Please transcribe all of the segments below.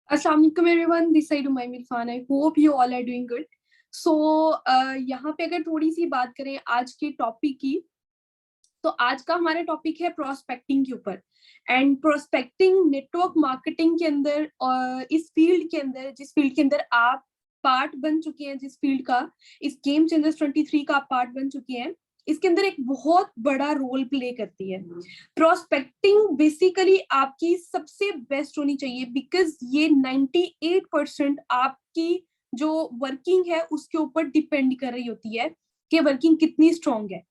Assalamu alaikum everyone, this side Umayma Irfan. I hope you all are doing good. So यहाँ पे अगर थोड़ी सी बात करें आज के टॉपिक की, तो आज का हमारा टॉपिक है प्रोस्पेक्टिंग के ऊपर. एंड प्रोस्पेक्टिंग नेटवर्क मार्केटिंग के अंदर और इस फील्ड के अंदर, जिस फील्ड के अंदर आप पार्ट बन चुके हैं, जिस फील्ड का इस गेम चेंजर्स 23 का आप पार्ट बन चुके हैं, इसके अंदर एक बहुत बड़ा रोल प्ले करती है. प्रोस्पेक्टिंग बेसिकली आपकी सबसे बेस्ट होनी चाहिए बिकॉज ये 98% आपकी जो वर्किंग है उसके ऊपर डिपेंड कर रही होती है कि वर्किंग कितनी स्ट्रांग है.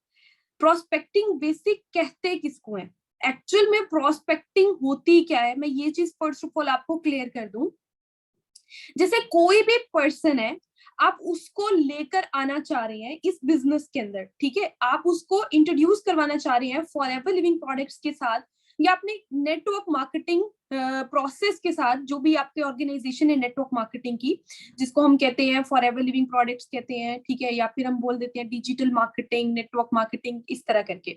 प्रोस्पेक्टिंग बेसिक कहते किसको है, एक्चुअल में प्रोस्पेक्टिंग होती क्या है, मैं ये चीज फर्स्ट ऑफ ऑल आपको क्लियर कर दूं. जैसे कोई भी पर्सन है, आप उसको लेकर आना चाह रहे हैं इस बिजनेस के अंदर, ठीक है, आप उसको इंट्रोड्यूस करवाना चाह रहे हैं फॉरएवर लिविंग प्रोडक्ट्स के साथ या अपने नेटवर्क मार्केटिंग प्रोसेस के साथ, जो भी आपके ऑर्गेनाइजेशन है नेटवर्क मार्केटिंग की, जिसको हम कहते हैं फॉरएवर लिविंग प्रोडक्ट्स कहते हैं, ठीक है, या फिर हम बोल देते हैं डिजिटल मार्केटिंग, नेटवर्क मार्केटिंग, इस तरह करके,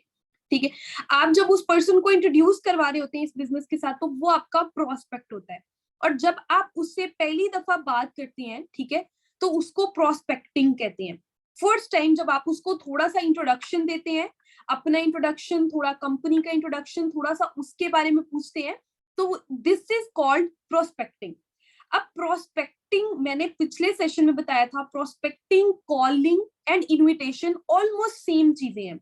ठीक है. आप जब उस पर्सन को इंट्रोड्यूस करवा रहे होते हैं इस बिजनेस के साथ, तो वो आपका प्रोस्पेक्ट होता है. और जब आप उससे पहली दफा बात करते हैं, ठीक है, तो उसको प्रोस्पेक्टिंग कहते हैं. फर्स्ट टाइम जब आप उसको थोड़ा सा इंट्रोडक्शन देते हैं, अपना इंट्रोडक्शन, थोड़ा कंपनी का इंट्रोडक्शन, थोड़ा सा उसके बारे में पूछते हैं, तो दिस इज कॉल्ड प्रोस्पेक्टिंग. अब प्रोस्पेक्टिंग मैंने पिछले सेशन में बताया था, prospecting, calling and invitation almost same चीजें हैं.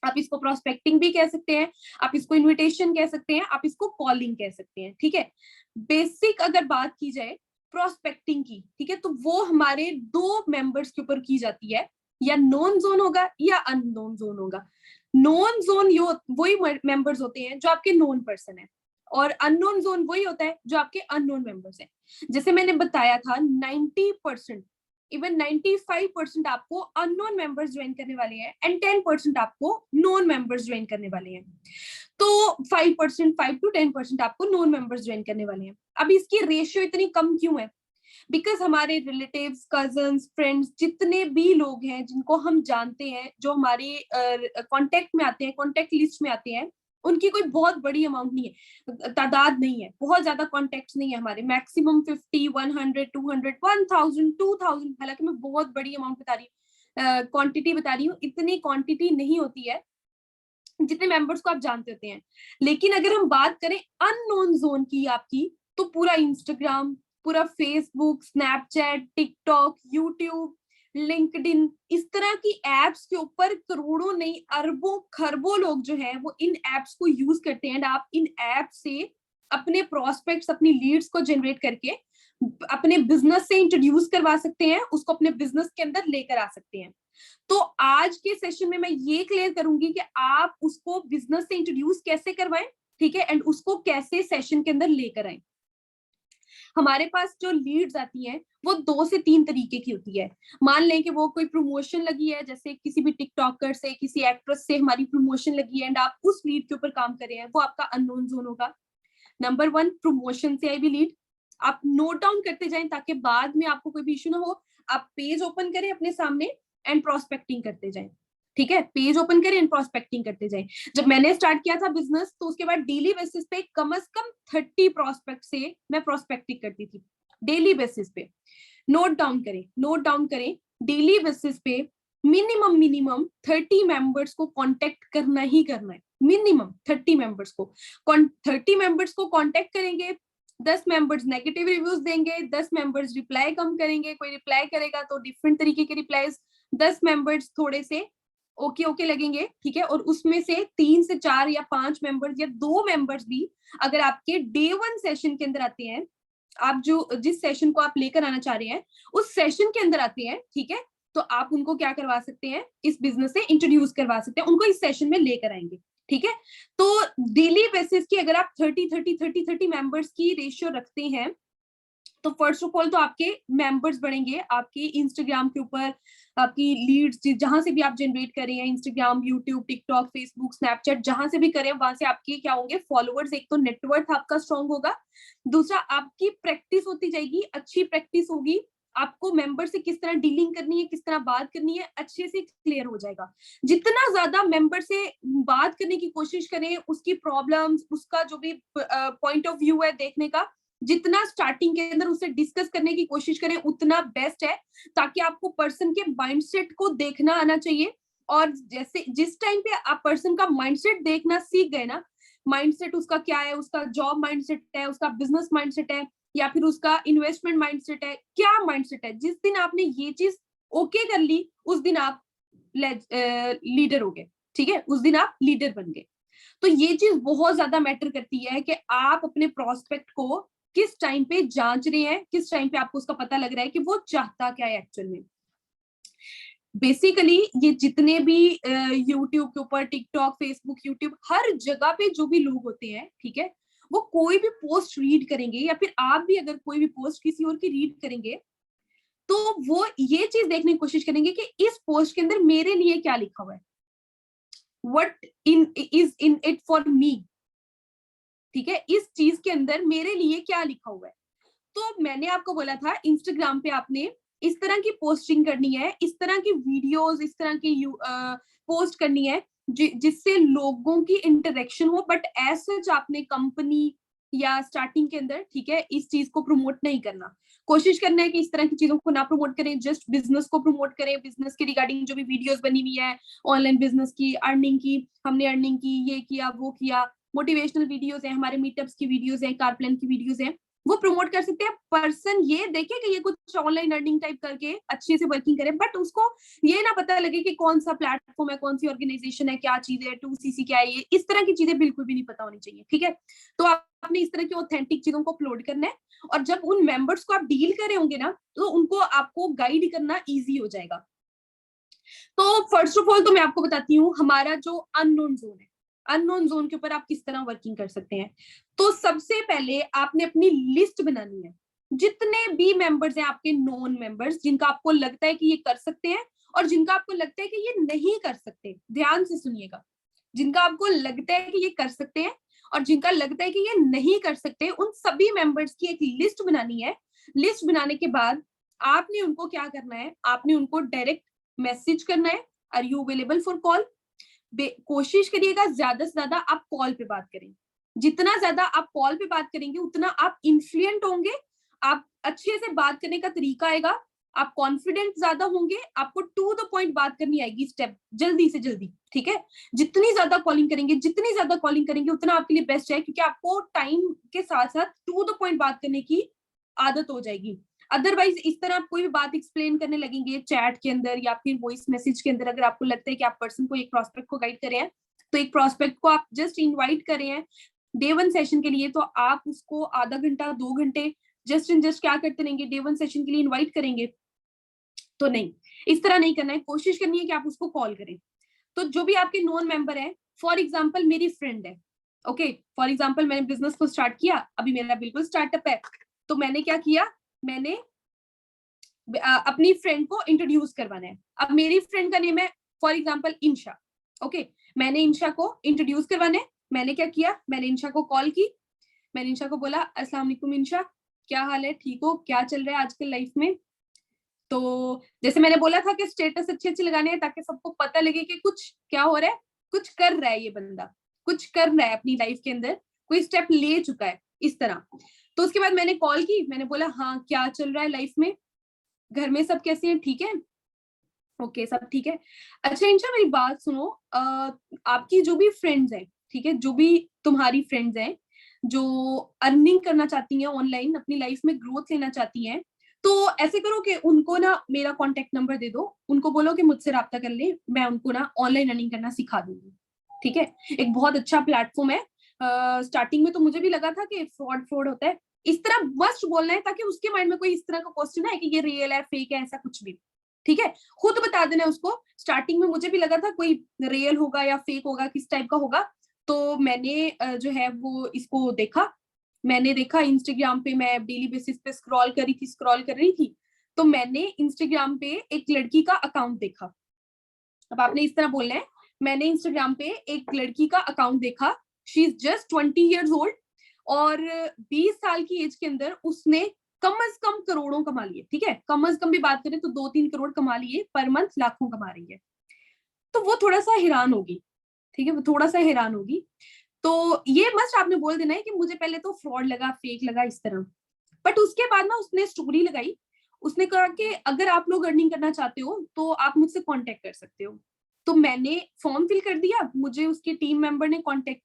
आप इसको प्रोस्पेक्टिंग भी कह सकते हैं, आप इसको इनविटेशन कह सकते हैं, आप इसको कॉलिंग कह सकते हैं, ठीक है. बेसिक अगर बात की जाए प्रोस्पेक्टिंग की, ठीक है, तो वो हमारे दो मेंबर्स के ऊपर की जाती है, या नोन जोन होगा या अननोन जोन होगा. नोन जोन वही मेंबर्स होते हैं जो आपके नोन पर्सन है, और अननोन जोन वही होता है जो आपके अननोन मेंबर्स हैं. जैसे मैंने बताया था 90%, इवन 95% आपको अननोन मेंबर्स ज्वाइन करने वाले हैं एंड 10% आपको नॉन मेंबर्स ज्वाइन करने वाले हैं. तो 5%, 5 to 10% आपको नॉन मेंबर्स ज्वाइन करने वाले हैं. अब इसकी रेशियो इतनी कम क्यों है? बिकॉज हमारे रिलेटिव्स, कजन्स, फ्रेंड्स, जितने भी लोग हैं जिनको हम जानते हैं, जो हमारे कांटेक्ट में आते हैं, कांटेक्ट लिस्ट में आते हैं, उनकी कोई बहुत बड़ी अमाउंट नहीं है, तादाद नहीं है, बहुत ज्यादा कॉन्टेक्ट नहीं है हमारे, मैक्सिमम 50, 100, 200, 1000, 2000. हालांकि मैं बहुत बड़ी अमाउंट बता रही हूँ, क्वांटिटी बता रही हूँ, इतनी क्वांटिटी नहीं होती है जितने मेंबर्स को आप जानते होते हैं. लेकिन अगर हम बात करें अननोन जोन की आपकी, तो पूरा इंस्टाग्राम, पूरा Facebook, Snapchat, TikTok, YouTube, LinkedIn, इस तरह की एप्स के ऊपर करोड़ों नहीं अरबों खरबों लोग जो हैं वो इन एप्स को यूज करते हैं. आप इन एप से अपने प्रोस्पेक्ट्स, अपनी लीड्स को जनरेट करके अपने बिजनेस से इंट्रोड्यूस करवा सकते हैं, उसको अपने बिजनेस के अंदर लेकर आ सकते हैं. तो आज के सेशन में मैं ये क्लियर करूंगी कि आप उसको बिजनेस से इंट्रोड्यूस कैसे करवाएं, ठीक है, एंड उसको कैसे सेशन के अंदर लेकर आए. हमारे पास जो लीड्स आती हैं वो 2 से 3 तरीके की होती है. मान लें कि वो कोई प्रमोशन लगी है, जैसे किसी भी टिकटॉकर से, किसी एक्ट्रेस से हमारी प्रमोशन लगी है एंड आप उस लीड के ऊपर काम कर रहे हैं, वो आपका अननोन जोन होगा. नंबर 1, प्रमोशन से आई भी लीड. आप नोट डाउन करते जाएं ताकि बाद में आपको कोई भी इश्यू ना हो. आप पेज ओपन करें अपने सामने एंड प्रोस्पेक्टिंग करते जाएं, ठीक है, पेज ओपन करें एंड प्रोस्पेक्टिंग करते जाएं. जब मैंने स्टार्ट किया था बिजनेस, तो उसके बाद डेली बेसिस पे कम से कम 30 प्रोस्पेक्ट से मैं प्रोस्पेक्टिंग करती थी, डेली बेसिस पे. नोट डाउन करें, नोट डाउन करें, डेली बेसिस पे मिनिमम 30 मेंबर्स को कांटेक्ट करना ही करना है. मिनिमम 30 मेंबर्स को 30 मेंबर्स को कांटेक्ट करेंगे. 10 मेंबर्स नेगेटिव रिव्यूज देंगे, 10 मेंबर्स रिप्लाई कम करेंगे, कोई रिप्लाई करेगा तो डिफरेंट तरीके के रिप्लाईज, 10 मेंबर्स थोड़े से ओके ओके लगेंगे, ठीक है, और उसमें से 3 से 4 या 5 मेंबर्स या 2 मेंबर्स भी अगर आपके डे 1 सेशन के अंदर आते हैं, आप जो जिस सेशन को आप लेकर आना चाह रहे हैं उस सेशन के अंदर आते हैं, ठीक है, तो आप उनको क्या करवा सकते हैं, इस बिजनेस से इंट्रोड्यूस करवा सकते हैं, उनको इस सेशन में लेकर आएंगे, ठीक है. तो डेली बेसिस की अगर आप 30 मेंबर्स की रेशियो रखते हैं, तो फर्स्ट ऑफ ऑल तो आपके मेंबर्स बढ़ेंगे, आपके इंस्टाग्राम के ऊपर आपकी लीड्स जहां से भी आप जनरेट करें, Instagram, YouTube, TikTok, Facebook, Snapchat, जहां से भी करें वहां से आपके क्या होंगे, फॉलोअर्स. एक तो नेटवर्क आपका स्ट्रांग होगा, दूसरा आपकी प्रैक्टिस होती जाएगी, अच्छी प्रैक्टिस होगी, आपको मेंबर से किस तरह डीलिंग करनी है, किस तरह बात करनी है, अच्छे से क्लियर हो जाएगा. जितना ज्यादा मेंबर से बात करने की कोशिश करें, उसकी प्रॉब्लम्स, उसका जो भी पॉइंट ऑफ व्यू है देखने का, जितना स्टार्टिंग के अंदर उससे डिस्कस करने की कोशिश करें उतना बेस्ट है, ताकि आपको पर्सन के माइंडसेट को देखना आना चाहिए। और जैसे जिस टाइम पे आप पर्सन का माइंडसेट देखना सीख गए ना, माइंडसेट उसका क्या है, उसका जॉब माइंडसेट है, उसका बिजनेस माइंडसेट है, या फिर उसका इन्वेस्टमेंट माइंडसेट है, क्या माइंडसेट है, जिस दिन आपने ये चीज ओके कर ली उस दिन आप लीडर हो गए। ठीक है, उस दिन आप लीडर बन गए। तो ये चीज बहुत ज्यादा मैटर करती है कि आप अपने प्रोस्पेक्ट को किस टाइम पे जांच रहे हैं, किस टाइम पे आपको उसका पता लग रहा है कि वो चाहता क्या है एक्चुअल में। बेसिकली ये जितने भी यूट्यूब के ऊपर, टिकटॉक, फेसबुक, यूट्यूब, हर जगह पे जो भी लोग होते हैं, ठीक है, वो कोई भी पोस्ट रीड करेंगे, या फिर आप भी अगर कोई भी पोस्ट किसी और की रीड करेंगे, तो वो ये चीज देखने की कोशिश करेंगे कि इस पोस्ट के अंदर मेरे लिए क्या लिखा हुआ है, what is in it for me. ठीक है, इस चीज के अंदर मेरे लिए क्या लिखा हुआ है। तो मैंने आपको बोला था इंस्टाग्राम पे आपने इस तरह की पोस्टिंग करनी है, इस तरह की वीडियोस, इस तरह की पोस्ट करनी है जिससे लोगों की इंटरेक्शन हो, बट एज सच आपने कंपनी या स्टार्टिंग के अंदर, ठीक है, इस चीज को प्रमोट नहीं करना। कोशिश करना है कि इस तरह की चीजों को ना प्रमोट करें, जस्ट बिजनेस को प्रमोट करें। बिजनेस के रिगार्डिंग जो भी वीडियोस बनी हुई है, ऑनलाइन बिजनेस की, अर्निंग की, हमने अर्निंग की, ये किया वो किया, मोटिवेशनल वीडियोस है, हमारे मीटअप्स की वीडियोस है, कार प्लान की वीडियोस है, वो प्रमोट कर सकते हैं। पर्सन ये देखे कि ये कुछ ऑनलाइन अर्निंग टाइप करके अच्छे से वर्किंग करे, बट उसको ये ना पता लगे कि कौन सा प्लेटफॉर्म है, कौन सी ऑर्गेनाइजेशन है, क्या चीज है, 2CC क्या है, ये इस तरह की चीजें बिल्कुल भी नहीं पता होनी चाहिए। ठीक है, तो आपने इस तरह की ऑथेंटिक चीजों को अपलोड करना है, और जब उन मेंबर्स को आप डील कर रहे होंगे ना, तो उनको आपको गाइड करना ईजी हो जाएगा। तो फर्स्ट ऑफ ऑल तो मैं आपको बताती हूँ हमारा जो अननोन जोन है, अननोन जोन के ऊपर आप किस तरह वर्किंग कर सकते हैं। तो सबसे पहले आपने अपनी लिस्ट बनानी है, जितने भी मेंबर्स हैं आपके नॉन मेंबर्स, जिनका आपको लगता है कि ये कर सकते हैं और जिनका आपको लगता है कि ये नहीं कर सकते। ध्यान से सुनिएगा, जिनका आपको लगता है कि ये कर सकते हैं और जिनका लगता है कि ये नहीं कर सकते, उन सभी मेंबर्स की एक लिस्ट बनानी है। लिस्ट बनाने के बाद आपने उनको क्या करना है, आपने उनको डायरेक्ट मैसेज करना है, are you available for call. कोशिश करिएगा ज्यादा से ज्यादा आप कॉल पे बात करें। जितना ज्यादा आप कॉल पे बात करेंगे उतना आप इन्फ्लुएंट होंगे, आप अच्छे से बात करने का तरीका आएगा, आप कॉन्फिडेंट ज्यादा होंगे, आपको टू द पॉइंट बात करनी आएगी, स्टेप जल्दी से जल्दी। ठीक है, जितनी ज्यादा कॉलिंग करेंगे, जितनी ज्यादा कॉलिंग करेंगे उतना आपके लिए बेस्ट है, क्योंकि आपको टाइम के साथ साथ टू द पॉइंट बात करने की आदत हो जाएगी। अदरवाइज इस तरह आप कोई भी बात एक्सप्लेन करने लगेंगे चैट के अंदर या फिर वॉइस मैसेज के अंदर, अगर आपको लगता है कि आप पर्सन को, एक प्रोस्पेक्ट को गाइड करे हैं, तो एक प्रोस्पेक्ट को आप जस्ट इनवाइट करे हैं डे 1 सेशन के लिए, तो आप उसको आधा घंटा 2 घंटे जस्ट इन जस्ट क्या करते रहेंगे, डे 1 सेशन के लिए इन्वाइट करेंगे? तो नहीं, इस तरह नहीं करना है। कोशिश करनी है कि आप उसको कॉल करें। तो जो भी आपके नॉन मेंबर है, फॉर एग्जाम्पल मेरी फ्रेंड है, ओके, फॉर एग्जाम्पल मैंने बिजनेस को स्टार्ट किया, अभी मेरा बिल्कुल स्टार्टअप है, तो मैंने क्या किया, मैंने अपनी फ्रेंड को इंट्रोड्यूस करवाना है। अब मेरी फ्रेंड का नेम है फॉर एग्जाम्पल इंशा, ओके, मैंने इंशा को इंट्रोड्यूस करवाना है। मैंने क्या किया, मैंने इंशा को कॉल की, मैंने इंशा को बोला, अस्सलाम वालेकुम इंशा, क्या हाल है, ठीक हो, क्या चल रहा है आजकल लाइफ में। तो जैसे मैंने बोला था कि स्टेटस अच्छे अच्छे लगाने हैं ताकि सबको पता लगे कि कुछ क्या हो रहा है, कुछ कर रहा है ये बंदा, कुछ कर रहा है अपनी लाइफ के अंदर, कोई स्टेप ले चुका है, इस तरह। तो उसके बाद मैंने कॉल की, मैंने बोला हाँ क्या चल रहा है लाइफ में, घर में सब कैसे हैं, ठीक है, ओके सब ठीक है। अच्छा इंशा मेरी बात सुनो, आपकी जो भी फ्रेंड्स हैं, ठीक है, जो भी तुम्हारी फ्रेंड्स हैं जो अर्निंग करना चाहती हैं ऑनलाइन, अपनी लाइफ में ग्रोथ लेना चाहती हैं, तो ऐसे करो कि उनको ना मेरा कॉन्टेक्ट नंबर दे दो, उनको बोलो कि मुझसे राब्ता कर ले, मैं उनको ना ऑनलाइन अर्निंग करना सिखा दूंगी। ठीक है, एक बहुत अच्छा प्लेटफॉर्म है। स्टार्टिंग में तो मुझे भी लगा था कि फ्रॉड फ्रॉड होता है, इस तरह मस्ट बोलना है ताकि उसके माइंड में कोई इस तरह का क्वेश्चन है कि ये रियल है फेक है, ऐसा कुछ भी। ठीक है, खुद बता देना उसको। स्टार्टिंग में मुझे भी लगा था कोई रियल होगा या फेक होगा, किस टाइप का होगा, तो मैंने जो है वो इसको देखा, मैंने देखा इंस्टाग्राम पे, मैं डेली बेसिस पे स्क्रॉल कर रही थी, तो मैंने इंस्टाग्राम पे एक लड़की का अकाउंट देखा। अब आपने इस तरह बोलना है, मैंने इंस्टाग्राम पे एक लड़की का अकाउंट देखा, she is just 20 years old, और 20 साल की एज के अंदर उसने कम से कम करोड़ों कमा लिए। ठीक है, कम से कम भी बात करें तो 2-3 करोड़ कमा लिए, पर मंथ लाखों कमा रही है। तो वो थोड़ा सा हैरान होगी, ठीक है, वो थोड़ा सा हैरान होगी। तो ये मस्ट आपने बोल देना है कि मुझे पहले तो फ्रॉड लगा, फेक लगा, इस तरह। बट उसके बाद ना उसने स्टोरी लगाई, उसने कहा कि अगर आप लोग अर्निंग करना चाहते हो तो आप मुझसे कांटेक्ट कर सकते हो। तो मैंने फॉर्म फिल कर दिया, मुझे उसके टीम मेंबर ने कांटेक्ट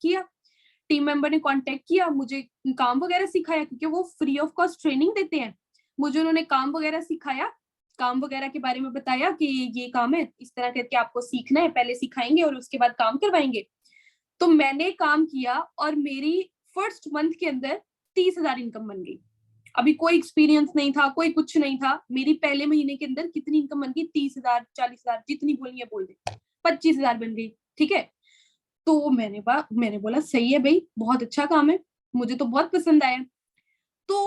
किया, मुझे काम वगैरह सिखाया, क्योंकि वो फ्री ऑफ कॉस्ट ट्रेनिंग देते हैं। मुझे उन्होंने काम वगैरह सिखाया, काम वगैरह के बारे में बताया कि ये काम है, इस तरह करके आपको सीखना है, पहले सिखाएंगे और उसके बाद काम करवाएंगे। तो मैंने काम किया और मेरी फर्स्ट मंथ के अंदर 30,000 इनकम बन गई। अभी कोई एक्सपीरियंस नहीं था, कोई कुछ नहीं था, मेरी पहले महीने के अंदर कितनी इनकम बन गई, 30,000, 40,000, जितनी बोलनी है बोल दे, 25,000 बन गई। ठीक है, तो मैंने बोला सही है भाई, बहुत अच्छा काम है, मुझे तो बहुत पसंद आया। तो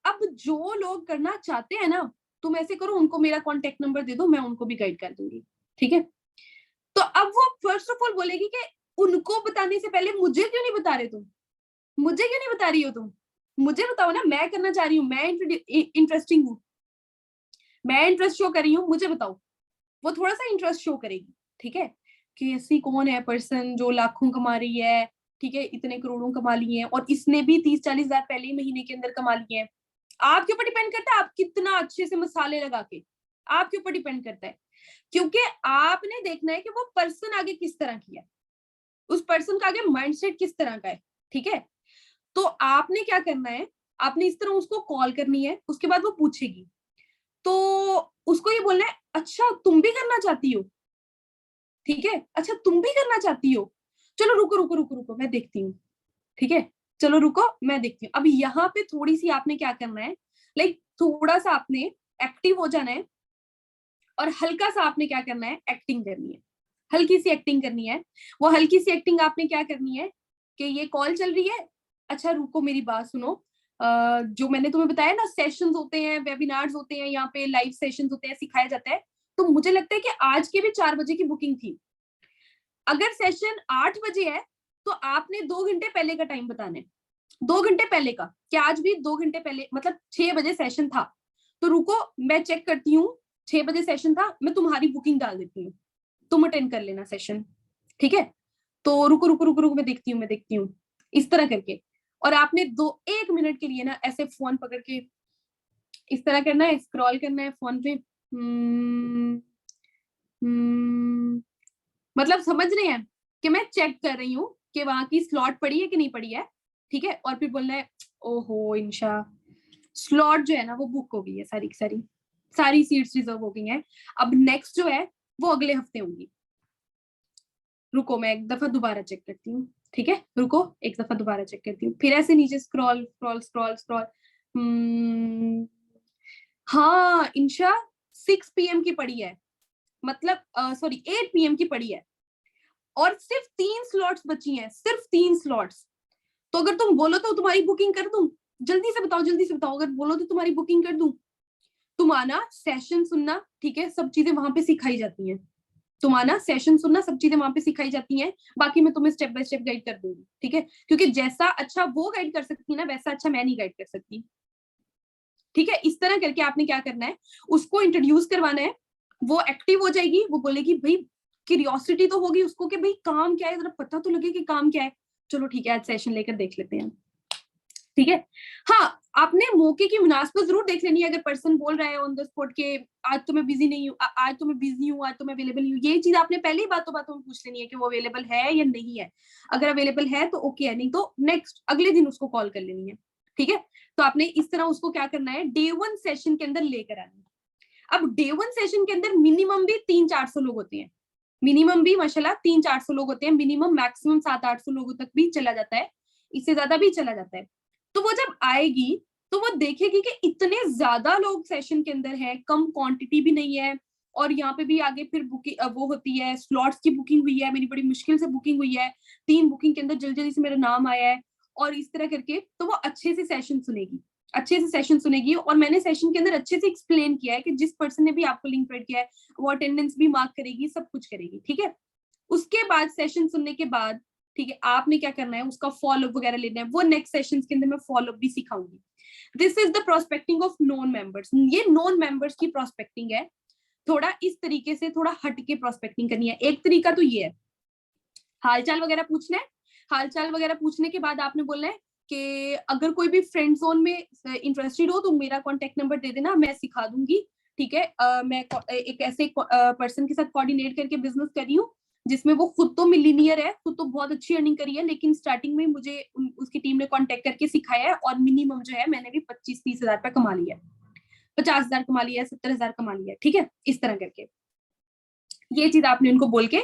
अब जो लोग करना चाहते हैं ना, तुम ऐसे करो, उनको मेरा कॉन्टेक्ट नंबर दे दो, मैं उनको भी गाइड कर दूंगी। ठीक है, तो अब वो फर्स्ट ऑफ ऑल बोलेगी कि उनको बताने से पहले मुझे क्यों नहीं बता रहे तुम, मुझे क्यों नहीं बता रही हो तुम, मुझे बताओ ना, मैं करना चाह रही हूँ, मैं इंटरेस्टिंग हूँ, मैं इंटरेस्ट शो कर रही हूँ, मुझे बताओ। वो थोड़ा सा इंटरेस्ट शो करेगी। ठीक है, कि ऐसी कौन है पर्सन जो लाखों कमा रही है, ठीक है, इतने करोड़ों कमा लिए हैं, और इसने भी 30-40,000 पहले ही महीने के अंदर कमा लिए हैं। आपके ऊपर डिपेंड करता है आप कितना अच्छे से मसाले लगा के, आपके ऊपर डिपेंड करता है, क्योंकि आपने देखना है कि वो पर्सन आगे किस तरह की है, उस पर्सन का आगे माइंडसेट किस तरह का है। ठीक है, तो आपने क्या करना है, आपने इस तरह उसको कॉल करनी है, उसके बाद वो पूछेगी, तो उसको ये बोलना है, अच्छा तुम भी करना चाहती हो, ठीक है, अच्छा तुम भी करना चाहती हो, चलो रुको रुको रुको रुको मैं देखती हूँ। ठीक है, चलो रुको मैं देखती हूँ। अब यहाँ पे थोड़ी सी आपने क्या करना है, लाइक थोड़ा सा आपने एक्टिव हो जाना है, और हल्का सा आपने क्या करना है, एक्टिंग करनी है, हल्की सी एक्टिंग करनी है। वो हल्की सी एक्टिंग आपने क्या करनी है कि ये कॉल चल रही है, अच्छा रुको मेरी बात सुनो, जो मैंने तुम्हें बताया ना, सेशंस होते हैं, वेबिनार्स होते हैं, यहाँ पे लाइव सेशंस होते हैं, सिखाया जाता है। तो मुझे लगता है कि आज के भी 4 बजे की बुकिंग थी। अगर सेशन 8 बजे है तो आपने 2 घंटे पहले का टाइम बताना है, 2 घंटे पहले का, कि आज भी 2 घंटे पहले, मतलब 6 बजे सेशन था, तो रुको मैं चेक करती हूँ, 6 बजे सेशन था, मैं तुम्हारी बुकिंग डाल देती हूँ, तुम अटेंड कर लेना सेशन। ठीक है, तो रुको रुको रुको रुको मैं देखती हूँ, इस तरह करके। और आपने 1 मिनट के लिए ना ऐसे फोन पकड़ के इस तरह करना है, स्क्रॉल करना है फोन पे, मतलब समझ रहे हैं कि मैं चेक कर रही हूँ कि वहां की स्लॉट पड़ी है कि नहीं पड़ी है। ठीक है, और फिर बोलना है, ओहो इंशा, स्लॉट जो है ना वो बुक हो गई है, सारी की सारी, सारी सीट्स रिजर्व हो गई हैं, अब नेक्स्ट जो है वो अगले हफ्ते होंगी। रुको मैं एक दफा दोबारा चेक करती हूँ। ठीक है, रुको एक दफा दोबारा चेक करती हूँ, फिर ऐसे नीचे स्क्रॉल स्क्रॉल स्क्रॉल स्क्रॉल, हाँ इंशा 6 PM की पड़ी है, मतलब सॉरी 8 PM की पड़ी है, और सिर्फ 3 स्लॉट्स बची हैं, सिर्फ 3 स्लॉट्स। तो अगर तुम बोलो तो तुम्हारी बुकिंग कर दूं, जल्दी से बताओ, जल्दी से बताओ, अगर बोलो तो तुम्हारी बुकिंग कर दूं। तुम आना, सेशन सुनना, ठीक है, सब चीजें वहां पे सिखाई जाती हैं, तुम आना, सेशन सुनना, सब चीजें वहां पे सिखाई जाती हैं, बाकी मैं तुम्हें स्टेप बाय स्टेप गाइड कर दूंगी। ठीक है, क्योंकि जैसा अच्छा वो गाइड कर सकती है ना, वैसा अच्छा मैं नहीं गाइड कर सकती। ठीक है, इस तरह करके आपने क्या करना है, उसको इंट्रोड्यूस करवाना है, वो एक्टिव हो जाएगी, वो बोलेगी भाई, क्यूरियोसिटी तो होगी उसको कि भाई काम क्या है, जरा पता तो लगे कि काम क्या है। चलो ठीक है, आज सेशन लेकर देख लेते हैं। ठीक है, हाँ आपने मौके की मुनासबत जरूर देख लेनी है, अगर पर्सन बोल रहा है ऑन द स्पॉट के आज तो मैं बिजी नहीं हूँ, आज तो मैं बिजी हूँ, आज तो मैं अवेलेबल नहीं हूँ, ये चीज आपने पहले ही बातों बातों में पूछ लेनी है कि वो अवेलेबल है या नहीं है। अगर अवेलेबल है तो ओके है, नहीं तो नेक्स्ट अगले दिन उसको कॉल कर लेनी है। ठीक है, तो आपने इस तरह उसको क्या करना है, डे 1 सेशन के अंदर लेकर आना है। अब डे 1 सेशन के अंदर मिनिमम भी 300-400 लोग होते हैं, मिनिमम भी माशाल्लाह 300-400 लोग होते हैं, मिनिमम मैक्सिमम 700-800 लोगों तक भी चला जाता है, इससे ज्यादा भी चला जाता है। तो वो जब आएगी तो वो देखेगी कि इतने ज्यादा लोग सेशन के अंदर हैं, कम क्वांटिटी भी नहीं है, और यहाँ पे भी आगे फिर बुकिंग वो होती है, स्लॉट्स की बुकिंग हुई है, मेरी बड़ी मुश्किल से बुकिंग हुई है, 3 बुकिंग के अंदर जल्दी जल्दी से मेरा नाम आया है, और इस तरह करके तो वो अच्छे से सेशन सुनेगी, अच्छे से सेशन सुनेगी। और मैंने सेशन के अंदर अच्छे से एक्सप्लेन किया है कि जिस पर्सन ने भी आपको लिंक प्रोवाइड किया है वो अटेंडेंस भी मार्क करेगी, सब कुछ करेगी। ठीक है, उसके बाद सेशन सुनने के बाद, ठीक है, आपने क्या करना है, उसका फॉलोअप वगैरह लेना है, वो नेक्स्ट सेशन के अंदर मैं फॉलोअप भी सिखाऊंगी। This is the prospecting of non members, ये नॉन मेंबर्स की प्रोस्पेक्टिंग है, थोड़ा इस तरीके से, थोड़ा हट के प्रोस्पेक्टिंग करनी है। एक तरीका तो ये है, हालचाल वगैरह पूछना है, हाल चाल वगैरह पूछने के बाद आपने बोलना है कि अगर कोई भी फ्रेंड जोन में इंटरेस्टेड हो तो मेरा कॉन्टेक्ट नंबर दे देना, मैं सिखा दूंगी। ठीक है, मैं एक ऐसे पर्सन के साथ कोऑर्डिनेट करके बिजनेस कर रही हूँ जिसमें वो खुद तो मिलीनियर है, खुद तो बहुत अच्छी अर्निंग करी है, लेकिन स्टार्टिंग में मुझे उसकी टीम ने कांटेक्ट करके सिखाया है और मिनिमम जो है मैंने भी 25-30 हजार रुपया कमा लिया है, 50,000 कमा लिया है, 70,000 कमा लिया है। ठीक है, इस तरह करके ये चीज आपने उनको बोल के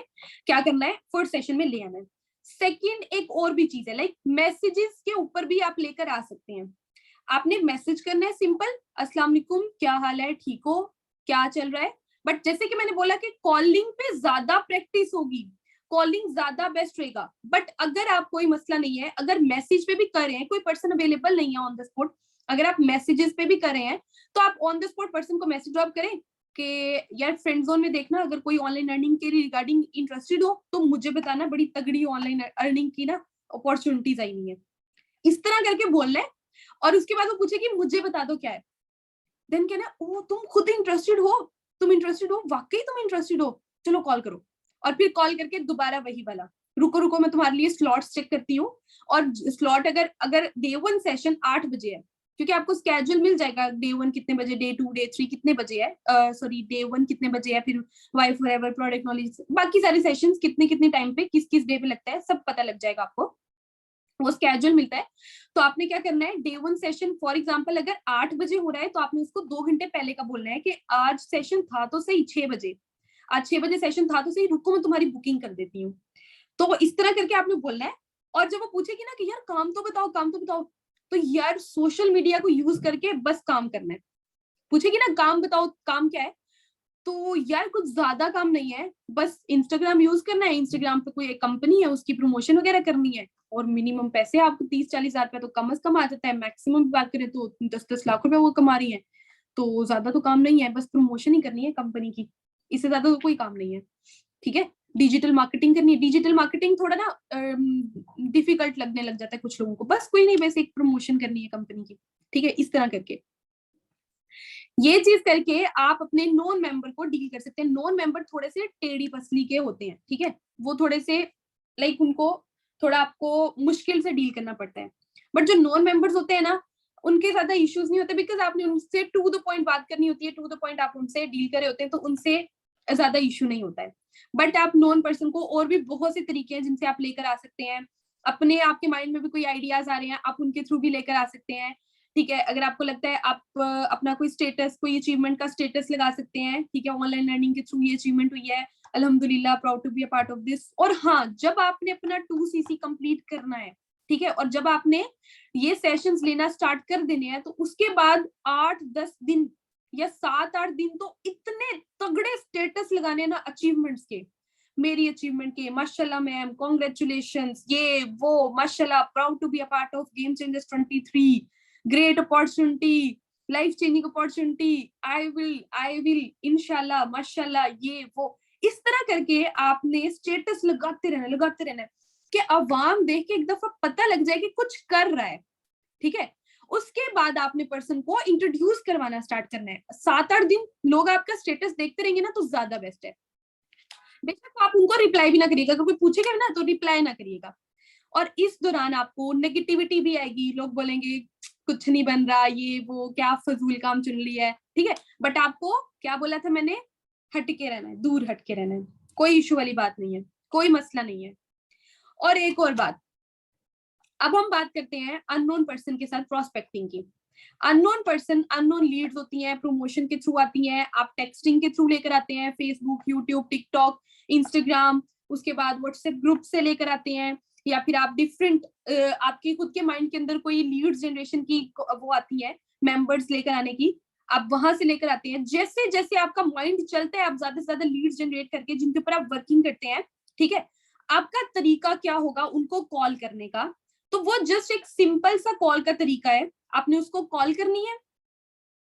क्या करना है, फर्स्ट सेशन में ले आना है। सेकंड एक और भी चीज है, लाइक मैसेजेस के ऊपर भी आप लेकर आ सकते हैं। आपने मैसेज करना है सिंपल, अस्सलाम वालेकुम, क्या हाल है, ठीक हो, क्या चल रहा है। बट जैसे कि मैंने बोला कि कॉलिंग पे ज्यादा प्रैक्टिस होगी, कॉलिंग ज्यादा बेस्ट रहेगा। बट अगर आप कोई मसला नहीं है, अगर मैसेज पे भी कर रहे हैं, कोई पर्सन अवेलेबल नहीं है ऑन द स्पॉट, अगर आप मैसेजेस पे भी कर रहे हैं तो आप ऑन द स्पॉट पर्सन को मैसेज ड्रॉप करें कि यार फ्रेंड जोन में देखना, अगर कोई ऑनलाइन अर्निंग के रिगार्डिंग इंटरेस्टेड हो तो मुझे बताना, बड़ी तगड़ी ऑनलाइन अर्निंग की ना अपॉर्चुनिटीज आई हुई है, इस तरह करके बोलना है। और उसके बाद वो पूछेगी मुझे बता दो क्या है, देन कहना ओ तुम खुद इंटरेस्टेड हो, तुम इंटरेस्टेड हो, वाकई तुम इंटरेस्टेड हो, चलो कॉल करो। और फिर कॉल करके दोबारा वही वाला, रुको रुको मैं तुम्हारे लिए स्लॉट्स चेक करती हूँ। और स्लॉट अगर अगर डे 1 सेशन 8 बजे है, क्योंकि आपको स्केड्यूल मिल जाएगा डे 1 कितने बजे, डे 2 डे 3 कितने बजे है, सॉरी डे 1 कितने बजे है, फिर वाई फॉरएवर, प्रोडक्ट नॉलेज, बाकी सारे सेशंस कितने कितने टाइम पे किस किस डे पे लगता है, सब पता लग जाएगा आपको, वो स्केड्यूल मिलता है। तो आपने क्या करना है, डे 1 सेशन फॉर एग्जांपल अगर 8 बजे हो रहा है तो आपने उसको 2 घंटे पहले का बोलना है कि आज सेशन था तो सही 6 बजे, आज 6 बजे सेशन था तो सही, रुको मैं तुम्हारी बुकिंग कर देती हूँ। तो इस तरह करके आपने बोलना है। और जब वो पूछेगी ना कि यार काम तो बताओ, काम तो बताओ, तो यार सोशल मीडिया को यूज करके बस काम करना है। पूछेगी ना काम बताओ, काम क्या है, तो यार कुछ ज्यादा काम नहीं है, बस इंस्टाग्राम यूज करना है, इंस्टाग्राम पे कोई एक कंपनी है उसकी प्रमोशन वगैरह करनी है, और मिनिमम पैसे आपको 30-40 हजार रुपया तो कम से कम आ जाता है, मैक्सिमम बात करें तो 10-10 लाख रुपया वो कमा रही है। तो ज्यादा तो काम नहीं है, बस प्रमोशन ही करनी है कंपनी की, इससे ज्यादा तो कोई काम नहीं है। ठीक है, डिजिटल मार्केटिंग करनी है, डिजिटल मार्केटिंग थोड़ा ना डिफिकल्ट लगने लग जाता है कुछ लोगों को, बस कोई नहीं, बस एक प्रमोशन करनी है कंपनी की। ठीक है, इस तरह करके ये चीज करके आप अपने नॉन मेंबर को डील कर सकते हैं। नॉन मेंबर थोड़े से टेढ़ी पसली के होते हैं, ठीक है, वो थोड़े से लाइक उनको थोड़ा आपको मुश्किल से डील करना पड़ता है। बट जो नॉन मेंबर्स होते हैं ना, उनके ज्यादा इश्यूज नहीं होते, बिकॉज आपने उनसे टू द पॉइंट बात करनी होती है, टू द पॉइंट आप उनसे डील करे होते हैं, तो उनसे ज्यादा इश्यू नहीं होता है। बट आप नॉन पर्सन को और भी बहुत से तरीके हैं जिनसे आप लेकर आ सकते हैं। अपने आपके माइंड में भी कोई आइडियाज आ रहे हैं, आप उनके थ्रू भी लेकर आ सकते हैं। ठीक है, अगर आपको लगता है आप अपना कोई स्टेटस, कोई अचीवमेंट का स्टेटस लगा सकते हैं, ठीक है, ऑनलाइन लर्निंग के थ्रू ये अचीवमेंट हुई है, अल्हम्दुलिल्लाह, proud to be a part of this. और हाँ, जब आपने अपना 2cc कंप्लीट करना है, ठीक है, और जब आपने ये सेशंस लेना स्टार्ट कर देने हैं, तो उसके बाद 8-10 दिन या 7-8 दिन तो इतने तगड़े स्टेटस लगाने ना अचीवमेंट्स के, मेरी अचीवमेंट के, माशाल्लाह मैम, कॉन्ग्रेचुलेशंस, ये वो, माशाल्लाह, proud to be a part of game changers 23, great opportunity, life changing opportunity, I will इंशाल्लाह, माशाल्लाह, ये वो, इस तरह करके आपने स्टेटस लगाते रहना है कि अवाम देख के एक दफा पता लग जाए कि कुछ कर रहा है। ठीक है, उसके बाद आपने पर्सन को इंट्रोड्यूस करवाना स्टार्ट करना है। 7-8 दिन लोग आपका स्टेटस देखते रहेंगे ना तो ज्यादा बेस्ट है। बेशक आप उनको रिप्लाई भी ना करिएगा, अगर कोई पूछेगा ना तो रिप्लाई ना करिएगा। और इस दौरान आपको नेगेटिविटी भी आएगी, लोग बोलेंगे कुछ नहीं बन रहा, ये वो, क्या फजूल काम चुन लिया है। ठीक है, बट आपको क्या बोला था मैंने, हटके रहना है, दूर हटके रहना है, कोई इशू वाली बात नहीं है, कोई मसला नहीं है। और एक और बात, अब हम बात करते हैं अननोन पर्सन के साथ प्रोस्पेक्टिंग की। अननोन पर्सन, अननोन लीड्स होती हैं, प्रमोशन के थ्रू आती हैं, आप टेक्सटिंग के थ्रू लेकर आते हैं, फेसबुक, यूट्यूब, टिकटॉक, इंस्टाग्राम, उसके बाद व्हाट्सएप ग्रुप से लेकर आते हैं, या फिर आप डिफरेंट आपकी खुद के माइंड के अंदर कोई लीड्स जनरेशन की वो आती है, मेंबर्स लेकर आने की, आप वहां से लेकर आते हैं। जैसे जैसे आपका माइंड चलता है, आप ज्यादा से ज्यादा लीड्स जनरेट करके जिनके ऊपर आप वर्किंग करते हैं, ठीक है, आपका तरीका क्या होगा उनको कॉल करने का, तो वो जस्ट एक सिंपल सा कॉल का तरीका है। आपने उसको कॉल करनी है,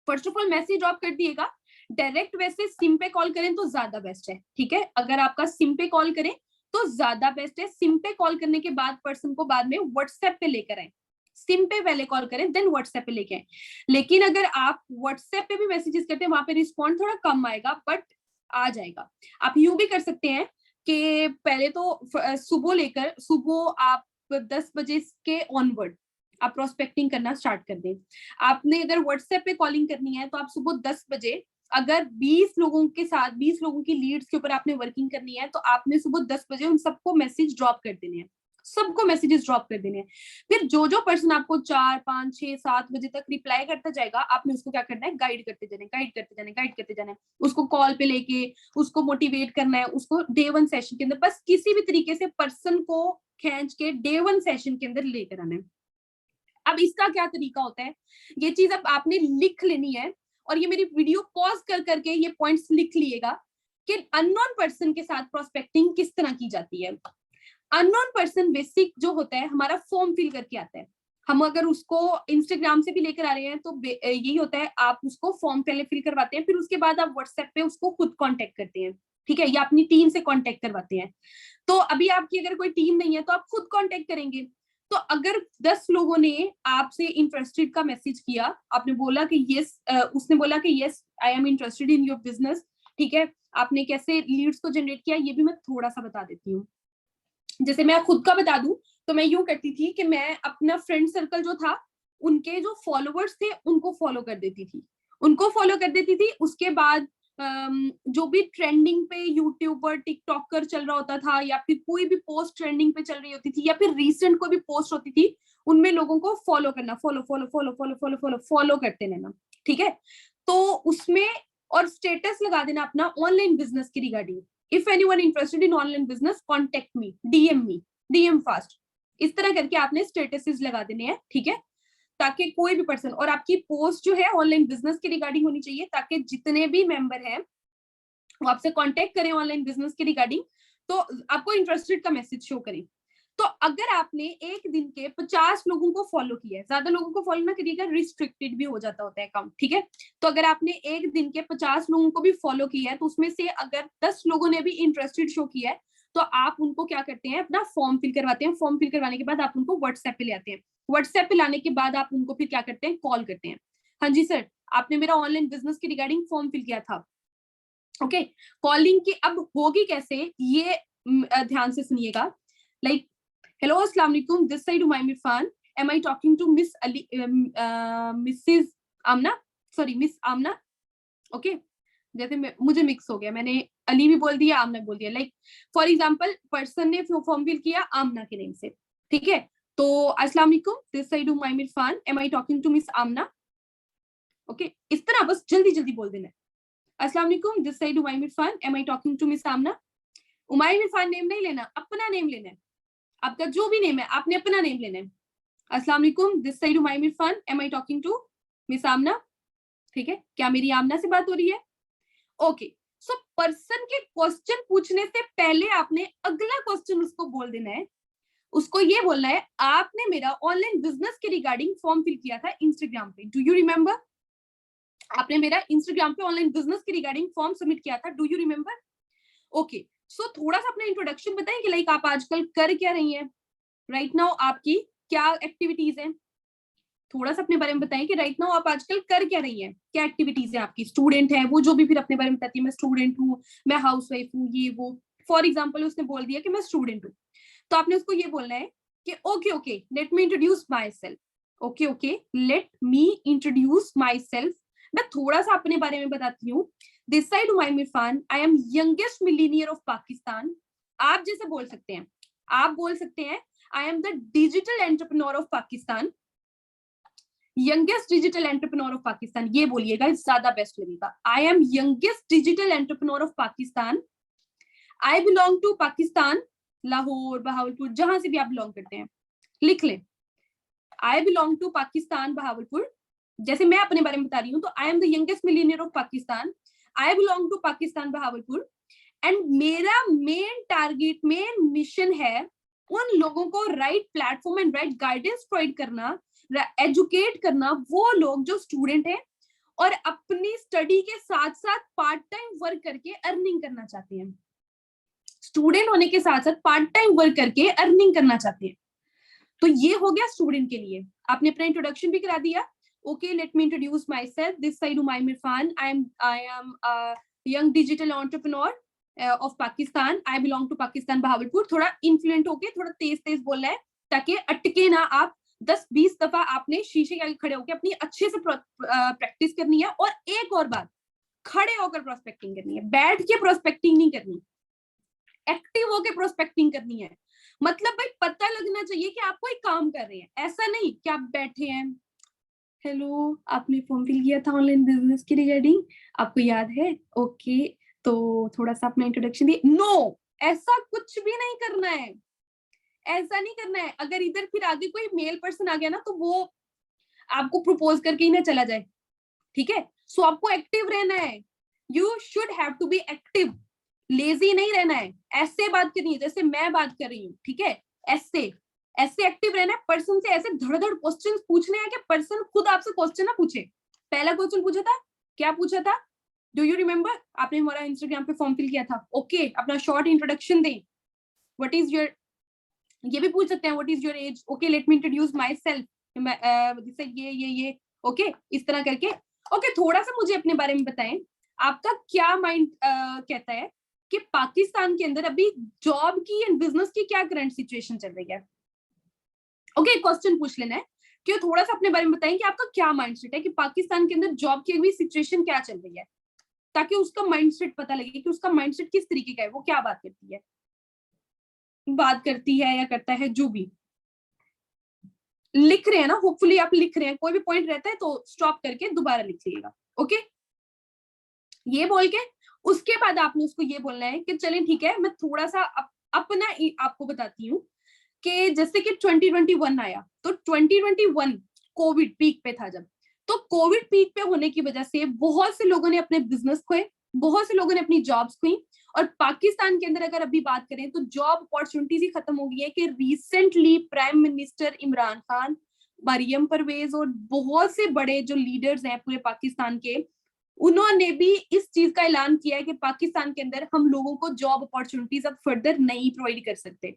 first of all message drop कर दिएगा, डायरेक्ट वैसे सिम पे कॉल करें तो ज्यादा बेस्ट है। ठीक है, अगर आपका सिम पे कॉल करें तो ज्यादा बेस्ट है। सिम पे कॉल करने के बाद पर्सन को बाद में व्हाट्सएप पे लेकर आए, सिम पे पहले कॉल करें देन व्हाट्सएप पे लेके आए। लेकिन अगर आप व्हाट्सएप पे भी मैसेजेस करते हैं, वहां पे रिस्पॉन्ड थोड़ा कम आएगा, बट आ जाएगा। आप यूं भी कर सकते हैं कि पहले तो सुबह आप 10 बजे के ऑनवर्ड आप प्रोस्पेक्टिंग करना स्टार्ट कर दें। आपने अगर व्हाट्सएप पे कॉलिंग करनी है तो आप सुबह 10 बजे, अगर 20 लोगों के साथ 20 लोगों की लीड्स के ऊपर आपने वर्किंग करनी है तो आपने सुबह 10 बजे उन सबको मैसेज ड्रॉप कर देने हैं, सबको मैसेजेस ड्रॉप कर देने हैं। फिर जो पर्सन आपको 4, 5, 6, 7 बजे तक रिप्लाई करता जाएगा, आपने उसको क्या करना है, गाइड करते जाना, गाइड करते जाना, गाइड करते जाना है, उसको कॉल पे लेके उसको मोटिवेट करना है, उसको डे 1 सेशन के अंदर बस किसी भी तरीके से पर्सन को खींच के डे 1 सेशन के अंदर लेकर आना है। अब इसका क्या तरीका होता है, ये चीज अब आपने लिख लेनी है और ये मेरी वीडियो पॉज कर करके ये पॉइंट्स लिख लिएगा कि अननोन पर्सन के साथ प्रोस्पेक्टिंग किस तरह की जाती है। अननोन पर्सन बेसिक जो होता है हमारा फॉर्म फिल करके आता है। हम अगर उसको इंस्टाग्राम से भी लेकर आ रहे हैं तो यही होता है, आप उसको फॉर्म पहले फिल करवाते हैं, फिर उसके बाद आप व्हाट्सएप पे उसको खुद कांटेक्ट करते हैं, ठीक है, या अपनी टीम से कांटेक्ट करवाते हैं। तो अभी आपकी अगर कोई टीम नहीं है तो आप खुद कांटेक्ट करेंगे। तो अगर 10 लोगों ने आपसे इंटरेस्टेड का मैसेज किया, आपने बोला कि यस, उसने बोला कि yes I am interested in your business, ठीक है, आपने कैसे लीड्स को जनरेट किया ये भी मैं थोड़ा सा बता देती हूँ। जैसे मैं खुद का बता दूं तो मैं यूं करती थी कि मैं अपना फ्रेंड सर्कल जो था उनके जो फॉलोवर्स थे उनको फॉलो कर देती थी, उसके बाद जो भी ट्रेंडिंग पे यूट्यूबर टिकटॉकर चल रहा होता था या फिर कोई भी पोस्ट ट्रेंडिंग पे चल रही होती थी या फिर रीसेंट कोई भी पोस्ट होती थी, उनमें लोगों को फॉलो करना, फॉलो करते रहना, ठीक है। तो उसमें और स्टेटस लगा देना अपना ऑनलाइन बिजनेस की regarding, if anyone interested in online business contact me, DM fast, इस तरह करके आपने स्टेटसेस लगा देने हैं, ठीक है, ताकि कोई भी पर्सन, और आपकी पोस्ट जो है ऑनलाइन बिजनेस के रिगार्डिंग होनी चाहिए ताकि जितने भी मेंबर हैं वो आपसे कांटेक्ट करें ऑनलाइन बिजनेस के रिगार्डिंग, तो आपको इंटरेस्टेड का मैसेज शो करें। तो अगर आपने एक दिन के 50 लोगों को फॉलो किया है, ज्यादा लोगों को फॉलो ना करिएगा, रिस्ट्रिक्टेड भी हो जाता होता है अकाउंट, ठीक है। तो अगर आपने एक दिन के 50 लोगों को भी फॉलो किया है तो उसमें से अगर 10 लोगों ने भी इंटरेस्टेड शो किया है तो आप उनको क्या करते हैं, अपना फॉर्म फिल करवाते हैं। फॉर्म फिल करवाने के बाद आप उनको व्हाट्सएप पे ले आते हैं। व्हाट्सएप पे लाने के बाद आप उनको फिर क्या करते हैं, कॉल करते हैं। हाँ जी सर, आपने मेरा ऑनलाइन बिजनेस के रिगार्डिंग फॉर्म फिल किया था, ओके। कॉलिंग की अब होगी कैसे, ये ध्यान से सुनिएगा। लाइक, हेलो अस्सलाम वालेकुम, this side Umaim Irfan, am I talking to miss Ali, missus Amna, sorry miss Amna, okay. जैसे मुझे मिक्स हो गया, मैंने अली भी बोल दिया, आमना बोल दिया। लाइक फॉर एग्जांपल पर्सन ने फॉर्म फिल किया आमना के नेम से, ठीक है। तो अस्सलाम वालेकुम, this side Umaim Irfan, am I talking to miss Amna, okay. इस तरह बस जल्दी जल्दी बोल देना है। अस्सलाम वालेकुम, this side Umaim Irfan, am I talking to miss Amna. Umaim Irfan name नहीं लेना, अपना नेम लेना है, आपका जो भी नेम है आपने अपना नेम लेना है। अस्सलाम वालेकुम, this side Umaim Irfan, am I talking to miss Amna, ठीक है, क्या मेरी आमना से बात हो रही है, ओके। सो पर्सन के क्वेश्चन पूछने से पहले आपने अगला क्वेश्चन उसको बोल देना है। उसको ये बोलना है, आपने मेरा ऑनलाइन बिजनेस के रिगार्डिंग फॉर्म फिल किया था इंस्टाग्राम पे, डू यू रिमेम्बर? आपने मेरा इंस्टाग्राम पे ऑनलाइन बिजनेस के रिगार्डिंग फॉर्म सबमिट किया था, डू यू रिमेम्बर? ओके। सो थोड़ा सा अपना इंट्रोडक्शन बताएं कि लाइक आप आजकल कर क्या रही हैं, राइट नाउ आपकी क्या एक्टिविटीज हैं। थोड़ा सा अपने बारे में बताएं कि राइट नाउ आप आजकल कर क्या रही हैं, क्या एक्टिविटीज है आपकी। स्टूडेंट है वो, जो भी फिर अपने बारे में बताती है, मैं स्टूडेंट हूँ, मैं हाउसवाइफ हूँ, ये वो। फॉर एग्जाम्पल उसने बोल दिया कि मैं स्टूडेंट हूँ, तो आपने उसको ये बोलना है कि okay okay let me introduce myself, okay okay let me introduce myself. मैं थोड़ा सा अपने बारे में बताती हूँ। This side Umaim Irfan, I am youngest millionaire of Pakistan. आप जैसे बोल सकते हैं, आप बोल सकते हैं I am the digital entrepreneur of Pakistan, youngest digital entrepreneur of Pakistan, ये बोलिएगा, ज्यादा बेस्ट लगेगा। I am youngest digital entrepreneur of Pakistan, I belong to Pakistan, Lahore, Bahawalpur, जहां से भी आप बिलोंग करते हैं लिख लें। I belong to Pakistan, Bahawalpur. जैसे मैं अपने बारे में बता रही हूँ तो I am the youngest millionaire of Pakistan, I belong to Pakistan, Bahawalpur. And मेरा मेन टारगेट, मेन मिशन है उन लोगों को right platform and right guidance provide करना, एजुकेट करना, वो लोग जो स्टूडेंट हैं और अपनी स्टडी के साथ साथ पार्ट टाइम वर्क करके अर्निंग करना चाहते हैं। स्टूडेंट होने के साथ साथ पार्ट टाइम वर्क करके अर्निंग करना चाहते हैं। तो ये हो गया स्टूडेंट के लिए। आपने अपना इंट्रोडक्शन भी करा दिया। Okay, let me introduce myself, this side Umaim Irfan, I am young digital entrepreneur of Pakistan, I belong to Pakistan, Bahawalpur. थोड़ा इन्फ्लुएंट होके थोड़ा तेज तेज बोलना है ताकि अटके ना आप। 10-20 दफा आपने शीशे के आगे खड़े होकर अपनी अच्छे से प्रैक्टिस करनी है। और एक और बात, खड़े होकर प्रोस्पेक्टिंग करनी है, बैठ के प्रोस्पेक्टिंग नहीं करनी, एक्टिव होकर प्रोस्पेक्टिंग करनी है। मतलब भाई पता लगना चाहिए कि आप कोई काम कर रहे हैं, ऐसा नहीं कि आप बैठे हैं, हेलो आपने फॉर्म फिल किया था ऑनलाइन बिजनेस की रिगार्डिंग, आपको याद है, ओके तो थोड़ा सा अपना इंट्रोडक्शन दिए। नो, ऐसा कुछ भी नहीं करना है, ऐसा नहीं करना है। अगर इधर फिर आगे कोई मेल पर्सन आ गया ना, तो वो आपको प्रपोज करके ही ना चला जाए, ठीक है। सो आपको एक्टिव रहना है, you should have to be active, lazy नहीं रहना है। ऐसे बात करनी है जैसे मैं बात कर रही हूँ, ठीक है, ऐसे ऐसे एक्टिव रहना है। पर्सन से ऐसे धड़-धड़ क्वेश्चंस पूछने हैं कि पर्सन खुद आपसे क्वेश्चन ना पूछे। पहला क्वेश्चन पूछा था, क्या पूछा था, डू यू रिमेम्बर? आपने हमारा इंस्टाग्राम पे फॉर्म फिल किया था, ओके अपना शॉर्ट इंट्रोडक्शन दें, व्हाट इज योर, ये भी पूछ सकते हैं what is your age, okay let me introduce my self, जैसे ये ओके इस तरह करके। ओके थोड़ा सा मुझे अपने बारे में बताएं, आपका क्या माइंड कहता है कि पाकिस्तान के अंदर अभी जॉब की एंड बिजनेस की क्या करंट सिचुएशन चल रही है। ओके क्वेश्चन पूछ लेना है कि थोड़ा सा अपने बारे में बताएं कि आपका क्या माइंडसेट है कि पाकिस्तान के अंदर जॉब की अभी सिचुएशन क्या चल रही है, ताकि उसका माइंडसेट पता लगे कि उसका माइंडसेट किस तरीके का है, वो क्या बात करती है या करता है, जो भी लिख रहे हैं ना, होपफुली आप लिख रहे हैं, कोई भी पॉइंट रहता है तो स्टॉप करके दोबारा लिख लीजिएगा, ओके। ये बोल के उसके बाद आपने उसको ये बोलना है कि चलें ठीक है, मैं थोड़ा सा अपना आपको बताती हूँ कि जैसे कि 2021 आया, तो 2021 कोविड पीक पे था जब, तो कोविड पीक पे होने की वजह से बहुत से लोगों ने अपने बिजनेस खोए, बहुत से लोगों ने अपनी जॉब्स खोई। और पाकिस्तान के अंदर अगर अभी बात करें तो जॉब अपॉर्चुनिटीज ही खत्म हो गई है कि recently prime minister Imran Khan, Maryam Parvez और बहुत से बड़े जो लीडर्स हैं पूरे पाकिस्तान के, उन्होंने भी इस चीज का ऐलान किया है कि पाकिस्तान के अंदर हम लोगों को जॉब अपॉर्चुनिटीज अब फर्दर नहीं प्रोवाइड कर सकते,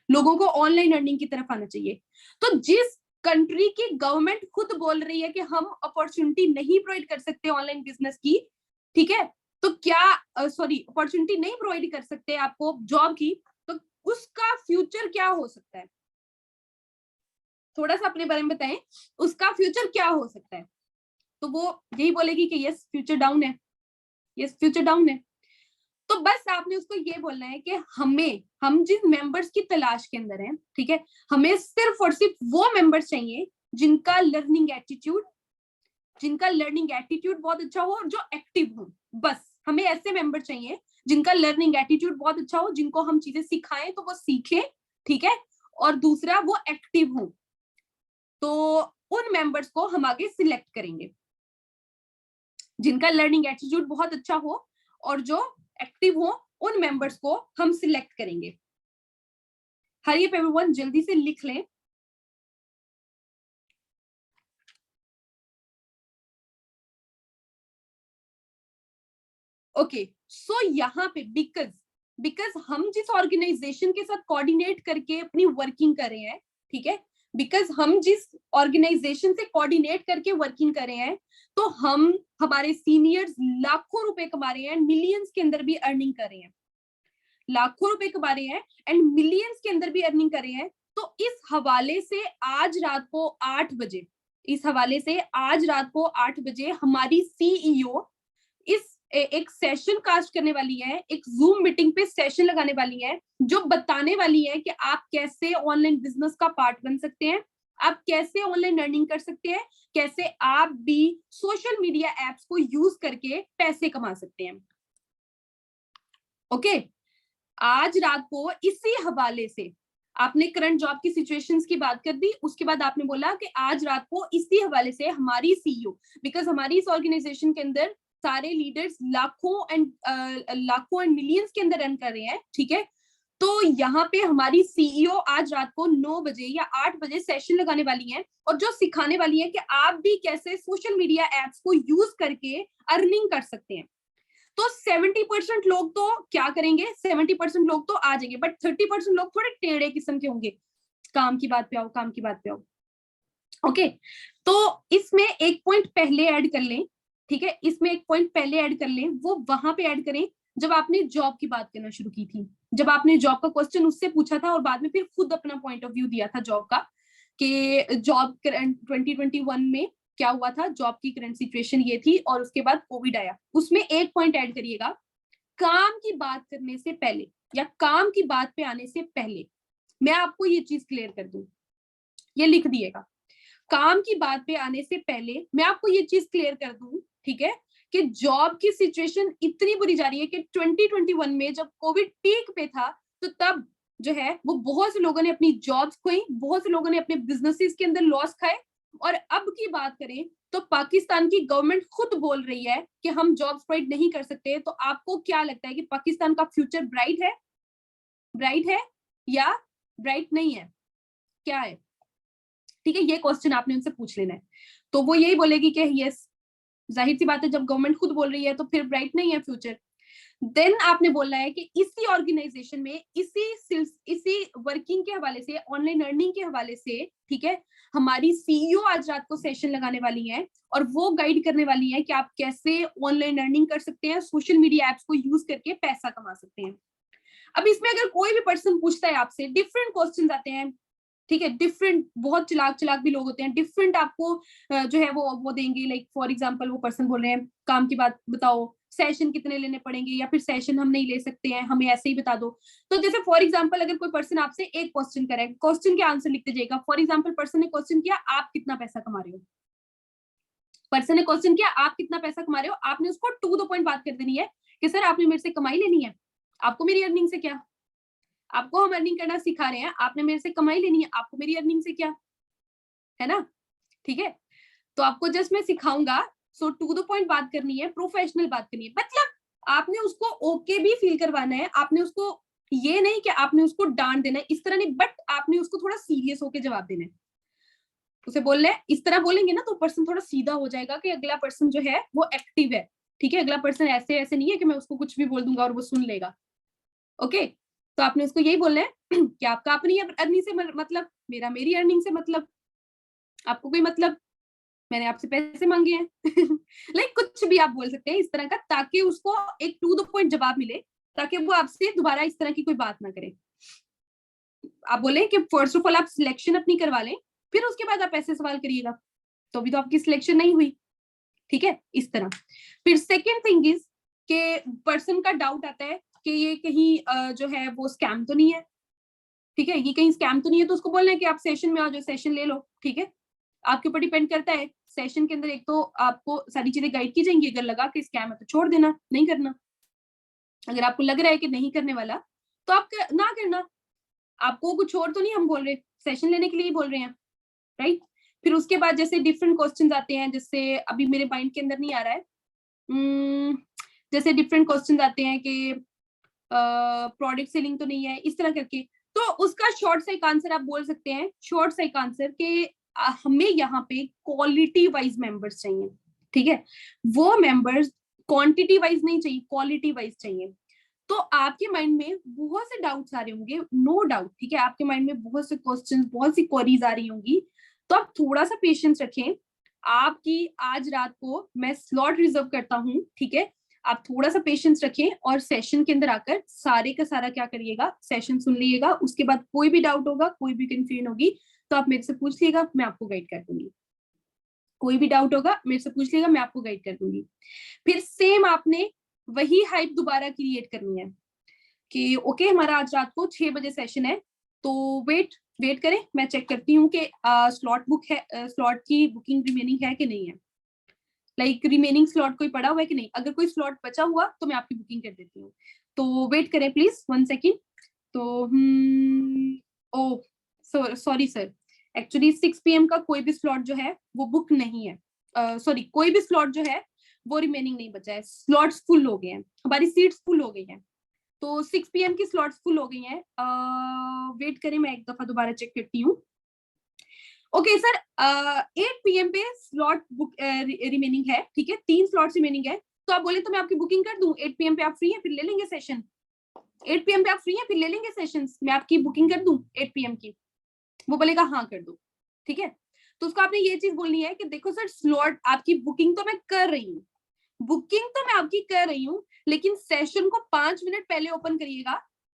लोगों को ऑनलाइन अर्निंग की तरफ आना चाहिए। तो जिस कंट्री की गवर्नमेंट खुद बोल रही है कि हम अपॉर्चुनिटी नहीं प्रोवाइड कर सकते ऑनलाइन बिजनेस की, ठीक है, तो क्या सॉरी अपॉर्चुनिटी नहीं प्रोवाइड कर सकते आपको जॉब की, तो उसका फ्यूचर क्या हो सकता है, थोड़ा सा अपने बारे में बताएं, उसका फ्यूचर क्या हो सकता है। तो वो यही बोलेगी कि यस फ्यूचर डाउन है, यस फ्यूचर डाउन है। तो बस आपने उसको ये बोलना है कि हम जिन मेंबर्स की तलाश के अंदर हैं, ठीक है, हमें सिर्फ और सिर्फ वो मेंबर्स चाहिए जिनका लर्निंग एटीट्यूड बहुत अच्छा हो और जो एक्टिव हो। बस हमें ऐसे मेंबर चाहिए जिनका लर्निंग एटीट्यूड बहुत अच्छा हो, जिनको हम चीजें सिखाएं तो वो सीखें, ठीक है, और दूसरा वो एक्टिव हो। तो उन मेंबर्स को हम आगे सिलेक्ट करेंगे, जिनका लर्निंग एटीट्यूड बहुत अच्छा हो और जो एक्टिव हो, उन मेंबर्स को हम सिलेक्ट करेंगे। हरी अप एवरीवन, जल्दी से लिख लें। ओके सो यहाँ पे बिकॉज हम जिस ऑर्गेनाइजेशन के साथ कोऑर्डिनेट करके अपनी वर्किंग कर रहे हैं, ठीक है, बिकॉज हम जिस ऑर्गेनाइजेशन से कोऑर्डिनेट करके वर्किंग कर रहे हैं, तो हम हमारे सीनियर्स लाखों रुपए कमा रहे हैं, मिलियंस के अंदर भी अर्निंग कर रहे हैं, लाखों रुपए कमा रहे हैं एंड मिलियंस के अंदर भी अर्निंग कर रहे हैं। तो इस हवाले से आज रात को 8 बजे, इस हवाले से आज रात को 8 बजे हमारी सीईओ इस एक सेशन कास्ट करने वाली है, एक जूम मीटिंग पे सेशन लगाने वाली है, जो बताने वाली है कि आप कैसे ऑनलाइन बिजनेस का पार्ट बन सकते हैं, आप कैसे ऑनलाइन अर्निंग कर सकते हैं, कैसे आप भी सोशल मीडिया एप्स को यूज करके पैसे कमा सकते हैं। ओके आज रात को इसी हवाले से आपने करंट जॉब की सिचुएशंस की बात कर दी, उसके बाद आपने बोला कि आज रात को इसी हवाले से हमारी सीईओ, बिकॉज हमारी इस ऑर्गेनाइजेशन के अंदर सारे लीडर्स लाखों एंड मिलियंस के अंदर रन कर रहे हैं, ठीक है, तो यहाँ पे हमारी सीईओ आज रात को 9 बजे या 8 बजे सेशन लगाने वाली है और जो सिखाने वाली है कि आप भी कैसे सोशल मीडिया एप्स को यूज करके अर्निंग कर सकते हैं। तो 70% लोग तो क्या करेंगे, 70% लोग तो आ जाएंगे, बट 30% लोग थोड़े टेढ़े किस्म के होंगे, काम की बात पे आओ, काम की बात पे आओ। ओके तो इसमें एक पॉइंट पहले ऐड कर लें, ठीक है, इसमें एक पॉइंट पहले ऐड कर लें, वो वहां पे ऐड करें जब आपने जॉब की बात करना शुरू की थी, जब आपने जॉब का क्वेश्चन उससे पूछा था और बाद में फिर खुद अपना पॉइंट ऑफ व्यू दिया था जॉब का, कि जॉब 2021 में क्या हुआ था, जॉब की करंट सिचुएशन ये थी और उसके बाद कोविड आया। उसमें एक पॉइंट ऐड करिएगा, काम की बात करने से पहले या काम की बात पे आने से पहले मैं आपको ये चीज क्लियर कर दूं, ये लिख दिएगा, काम की बात पे आने से पहले मैं आपको ये चीज क्लियर कर दूं, ठीक है, कि जॉब की सिचुएशन इतनी बुरी जा रही है कि 2021 में जब कोविड पीक पे था तो तब जो है वो बहुत से लोगों ने अपनी जॉब्स खोई, बहुत से लोगों ने अपने बिजनेसेस के अंदर लॉस खाए। और अब की बात करें तो पाकिस्तान की गवर्नमेंट खुद बोल रही है कि हम जॉब्स प्रोवाइड नहीं कर सकते। तो आपको क्या लगता है कि पाकिस्तान का फ्यूचर ब्राइट है, ब्राइट है या ब्राइट नहीं है, क्या है? ठीक है, ये क्वेश्चन आपने उनसे पूछ लेना है। तो वो यही बोलेगी कि यस, जाहिर सी बात है, जब गवर्नमेंट खुद बोल रही है तो फिर ब्राइट नहीं है फ्यूचर। देन आपने बोलना है कि इसी ऑर्गेनाइजेशन में इसी वर्किंग के हवाले से, ऑनलाइन अर्निंग के हवाले से, ठीक है, हमारी सीईओ आज रात को सेशन लगाने वाली है और वो गाइड करने वाली है कि आप कैसे ऑनलाइन अर्निंग कर सकते हैं, सोशल मीडिया एप्स को यूज करके पैसा कमा सकते हैं। अब इसमें अगर कोई भी पर्सन पूछता है आपसे, डिफरेंट क्वेश्चन आते हैं, ठीक है, डिफरेंट, बहुत चलाक चलाक भी लोग होते हैं, डिफरेंट आपको जो है वो देंगे। लाइक फॉर एग्जांपल वो पर्सन बोल रहे हैं काम की बात बताओ, सेशन कितने लेने पड़ेंगे, या फिर सेशन हम नहीं ले सकते हैं, हमें ऐसे ही बता दो। तो जैसे फॉर एग्जांपल अगर कोई पर्सन आपसे एक क्वेश्चन करे, क्वेश्चन के आंसर लिखते जाएगा। फॉर एग्जांपल पर्सन ने क्वेश्चन किया आप कितना पैसा कमा रहे हो, पर्सन ने क्वेश्चन किया आप कितना पैसा कमा रहे हो, आपने उसको टू द पॉइंट बात कर देनी है कि सर आपने मेरे से कमाई लेनी है, आपको मेरी अर्निंग से क्या, आपको हम अर्निंग करना सिखा रहे हैं, आपने मेरे से कमाई लेनी है, आपको मेरी अर्निंग से क्या, है ना? ठीक है, तो आपको जस्ट मैं सिखाऊंगा, सो टू द पॉइंट बात करनी है, प्रोफेशनल बात करनी है। मतलब आपने उसको ओके भी फील करवाना है, आपने उसको ये नहीं कि आपने उसको डांट देना है, इस तरह नहीं, बट आपने उसको थोड़ा सीरियस होकर जवाब देना है। उसे बोलना है, इस तरह बोलेंगे ना तो पर्सन थोड़ा सीधा हो जाएगा कि अगला पर्सन जो है वो एक्टिव है। ठीक है, अगला पर्सन ऐसे ऐसे नहीं है कि मैं उसको कुछ भी बोल दूंगा और वो सुन लेगा। ओके, तो आपने उसको यही बोलना है कि आपका अपनी अर्निंग से मतलब, मेरा मेरी अर्निंग से मतलब, आपको कोई मतलब, मैंने आपसे पैसे मांगे हैं लाइक कुछ भी आप बोल सकते हैं इस तरह का, ताकि उसको एक टू द पॉइंट जवाब मिले, ताकि वो आपसे दोबारा इस तरह की कोई बात ना करे। आप बोले कि फर्स्ट ऑफ ऑल आप सिलेक्शन अपनी करवा लें, फिर उसके बाद आप ऐसे सवाल करिएगा, तो अभी तो आपकी सिलेक्शन नहीं हुई। ठीक है, इस तरह। फिर सेकेंड थिंग इज के पर्सन का डाउट आता है कि ये कहीं जो है वो स्कैम तो नहीं है। ठीक है, ये कहीं स्कैम तो नहीं है, तो उसको बोलना है कि आप सेशन में आ जाओ, सेशन ले लो। ठीक है, आपके ऊपर डिपेंड करता है, सेशन के अंदर एक तो आपको सारी चीजें गाइड की जाएंगी, अगर लगा कि स्कैम है तो छोड़ देना, नहीं करना। अगर आपको लग रहा है कि नहीं करने वाला तो आप ना करना, आपको कुछ और तो नहीं हम बोल रहे, सेशन लेने के लिए ही बोल रहे हैं, राइट। फिर उसके बाद जैसे डिफरेंट क्वेश्चंस आते हैं, जैसे अभी मेरे माइंड के अंदर नहीं आ रहा है, जैसे डिफरेंट क्वेश्चंस आते हैं कि प्रोडक्ट सेलिंग तो नहीं है, इस तरह करके। तो उसका शॉर्ट सा एक आंसर आप बोल सकते हैं, शॉर्ट सा एक आंसर कि हमें यहाँ पे क्वालिटी वाइज मेंबर्स चाहिए। ठीक है, वो मेंबर्स क्वांटिटी वाइज नहीं चाहिए, क्वालिटी वाइज चाहिए। तो आपके माइंड में बहुत से डाउट्स आ रहे होंगे, नो डाउट, ठीक है, आपके माइंड में बहुत से क्वेश्चंस, बहुत सी क्वेरीज आ रही होंगी, तो आप थोड़ा सा पेशेंस रखें। आपकी आज रात को मैं स्लॉट रिजर्व करता हूँ, ठीक है, आप थोड़ा सा पेशेंस रखें और सेशन के अंदर आकर सारे का सारा क्या करिएगा, सेशन सुन लीजिएगा। उसके बाद कोई भी डाउट होगा, कोई भी कंफ्यूजन होगी तो आप मेरे से पूछ लीजिएगा, मैं आपको गाइड कर दूंगी। कोई भी डाउट होगा मेरे से पूछ लीजिएगा, मैं आपको गाइड कर दूंगी। फिर सेम आपने वही हाइप दोबारा क्रिएट करनी है कि ओके हमारा आज रात को 6 बजे सेशन है, तो वेट वेट करें, मैं चेक करती हूँ कि स्लॉट बुक है, स्लॉट की बुकिंग रिमेनिंग है कि नहीं है, लाइक रिमेनिंग स्लॉट कोई पड़ा हुआ है कि नहीं। अगर कोई स्लॉट बचा हुआ तो मैं आपकी बुकिंग कर देती हूँ, तो वेट करें प्लीज 1 सेकेंड। तो ओ सॉरी सर, एक्चुअली 6 PM का कोई भी स्लॉट जो है वो बुक नहीं है, सॉरी कोई भी स्लॉट जो है वो रिमेनिंग नहीं बचा है, स्लॉट्स फुल हो गए हैं, हमारी सीट्स फुल हो गई हैं। तो 6 PM की स्लॉट्स फुल हो गई हैं, वेट करें मैं एक दफा दोबारा चेक करती हूँ। ओके सर, 8 PM पे स्लॉट बुक रिमेनिंग है, ठीक है, 3 स्लॉट्स रिमेनिंग है। तो आप बोले तो मैं आपकी बुकिंग कर दूं, 8 PM पे आप फ्री हैं फिर ले लेंगे सेशन, 8 PM पे आप फ्री हैं फिर ले लेंगे सेशन, मैं आपकी बुकिंग कर दूं 8 PM की। वो बोलेगा हाँ कर दो, ठीक है। तो उसको आपने ये चीज बोलनी है कि देखो सर स्लॉट आपकी बुकिंग तो मैं कर रही हूँ, बुकिंग तो मैं आपकी कर रही हूँ, लेकिन सेशन को 5 मिनट पहले ओपन करिएगा,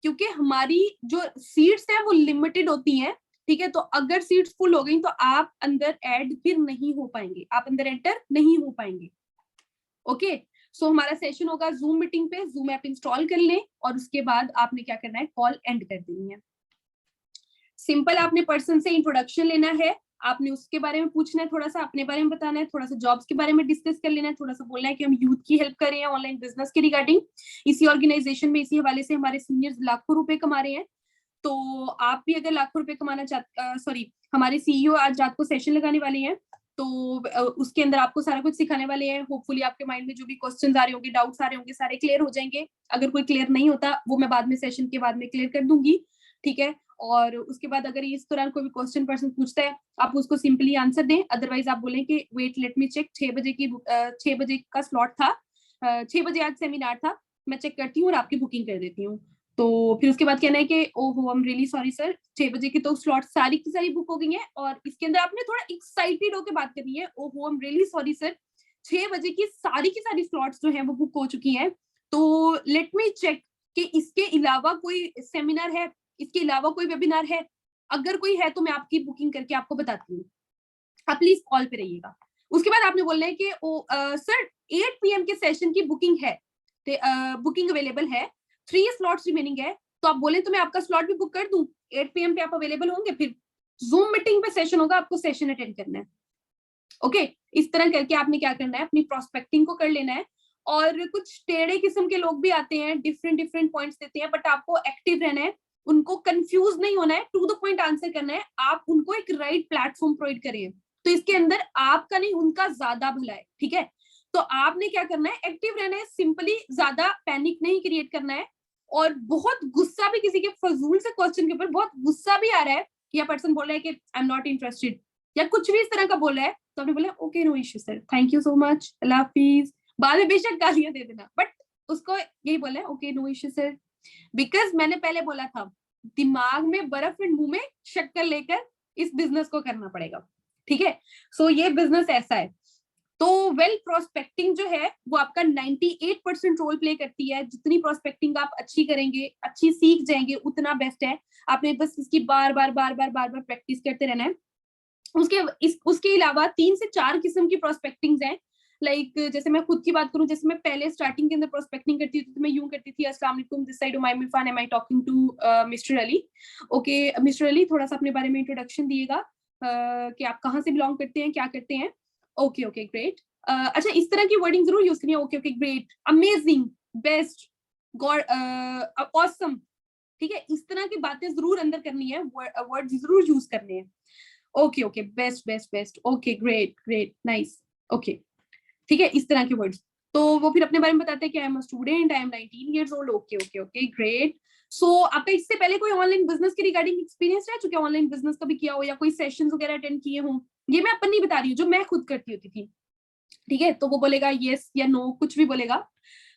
क्योंकि हमारी जो सीट्स हैं वो लिमिटेड होती हैं, ठीक है। तो अगर सीट्स फुल हो गई तो आप अंदर ऐड फिर नहीं हो पाएंगे, आप अंदर एंटर नहीं हो पाएंगे। ओके, सो हमारा सेशन होगा जूम मीटिंग पे। जूम ऐप इंस्टॉल कर लें और उसके बाद आपने क्या करना है, कॉल एंड कर देनी है। सिंपल, आपने पर्सन से इंट्रोडक्शन लेना है, आपने उसके बारे में पूछना है, थोड़ा सा अपने बारे में बताना है, थोड़ा सा जॉब्स के बारे में डिस्कस कर लेना है, थोड़ा सा बोलना है कि हम यूथ की हेल्प कर रहे हैं ऑनलाइन बिजनेस के रिगार्डिंग, इसी ऑर्गेनाइजेशन में, इसी हवाले से हमारे सीनियर्स लाखों रुपए कमा रहे हैं। तो आप भी अगर लाखों रुपए कमाना चाहते, सॉरी, हमारे सीईओ आज रात को सेशन लगाने वाले हैं, तो उसके अंदर आपको सारा कुछ सिखाने वाले हैं। होपफुली आपके माइंड में जो भी क्वेश्चंस आ रहे होंगे, डाउट्स आ रहे होंगे, सारे क्लियर हो जाएंगे। अगर कोई क्लियर नहीं होता वो मैं बाद में सेशन के बाद में क्लियर कर दूंगी, ठीक है। और उसके बाद अगर इस दौरान कोई भी क्वेश्चन पर्सन पूछता है, आप उसको सिंपली आंसर दें, अदरवाइज आप बोलें कि वेट लेट मी चेक, 6 बजे का स्लॉट था, 6 बजे आज सेमिनार था, मैं चेक करती हूँ और आपकी बुकिंग कर देती हूँ। तो फिर उसके बाद कहना है कि ओहो I am really sorry sir, 6 बजे की तो स्लॉट सारी की सारी बुक हो गई है, और इसके अंदर आपने थोड़ा एक्साइटेड होकर बात करनी है, ओहो I am really sorry sir, 6 बजे की सारी स्लॉट्स जो है वो बुक हो चुकी हैं, तो लेट मी चेक कि इसके अलावा कोई सेमिनार है, इसके अलावा कोई वेबिनार है, अगर कोई है तो मैं आपकी बुकिंग करके आपको बताती हूँ, आप प्लीज कॉल पे रहिएगा। उसके बाद आपने बोलना है कि सर 8 PM के सेशन की बुकिंग है, बुकिंग अवेलेबल है, 3 स्लॉट्स रिमेनिंग है, तो आप बोले तो मैं आपका स्लॉट भी बुक कर दूं, 8 PM पे आप अवेलेबल होंगे, फिर जूम मीटिंग पे सेशन होगा, आपको सेशन अटेंड करना है। ओके, इस तरह करके आपने क्या करना है, अपनी प्रोस्पेक्टिंग को कर लेना है। और कुछ टेढ़े किस्म के लोग भी आते हैं, डिफरेंट डिफरेंट पॉइंट्स देते हैं, बट आपको एक्टिव रहना है, उनको कंफ्यूज नहीं होना है, टू द पॉइंट आंसर करना है, आप उनको एक राइट प्लेटफॉर्म प्रोवाइड करें। तो इसके अंदर आपका नहीं उनका ज्यादा भला है, ठीक है। तो आपने क्या करना है, एक्टिव रहना है, सिंपली, ज्यादा पैनिक नहीं क्रिएट करना है। और बहुत गुस्सा भी, किसी के फजूल से क्वेश्चन के ऊपर बहुत गुस्सा भी आ रहा है, या पर्सन बोल रहा है कि आई एम नॉट इंटरेस्टेड, या कुछ भी इस तरह का बोल रहा है, तो आपने बोला okay no issue sir, thank you so much, अल्लाह हाफिज, बाद में बेशक गालियां दे देना, बट उसको यही बोला है okay no issue sir. Because मैंने पहले बोला था, दिमाग में बर्फ एंड मुंह में शक्कर लेकर इस बिजनेस को करना पड़ेगा, ठीक है। सो ये बिजनेस ऐसा है। तो वेल प्रोस्पेक्टिंग जो है वो आपका 98% रोल प्ले करती है, जितनी प्रोस्पेक्टिंग आप अच्छी करेंगे, अच्छी सीख जाएंगे, उतना बेस्ट है। आपने बस इसकी बार बार प्रैक्टिस करते रहना है। उसके अलावा 3 से 4 किस्म की प्रोस्पेक्टिंग्स हैं। लाइक जैसे मैं खुद की बात करूं, जैसे मैं पहले स्टार्टिंग के अंदर प्रोस्पेक्टिंग करती थी, तो मैं यूं करती थी, अस्सलाम वालेकुम, this side Umaiya Irfan, am I talking to mister Ali. Okay mister Ali, थोड़ा सा अपने बारे में इंट्रोडक्शन दिएगा, कि आप कहाँ से बिलोंग करते हैं, क्या करते हैं। ओके ओके ग्रेट, अच्छा इस तरह की वर्डिंग जरूर यूज करनी है, okay okay great, amazing, best, God, awesome, ठीक है। इस तरह की बातें जरूर अंदर करनी है, वर्ड जरूर यूज करने हैं। Okay okay, best best best, okay great great, nice, okay, ठीक है, इस तरह के वर्ड्स। तो वो फिर अपने बारे में बताते हैं कि I am a student, I am 19 years old, okay okay okay great. So आपका इससे पहले कोई ऑनलाइन बिजनेस के रिगार्डिंग एक्सपीरियंस रह चुका है, ऑनलाइन बिजनेस कभी किया हो, या कोई सेशंस वगैरह अटेंड किए हो? ये मैं अपन नहीं बता रही हूँ, जो मैं खुद करती होती थी, ठीक है। तो वो बोलेगा यस या नो, कुछ भी बोलेगा।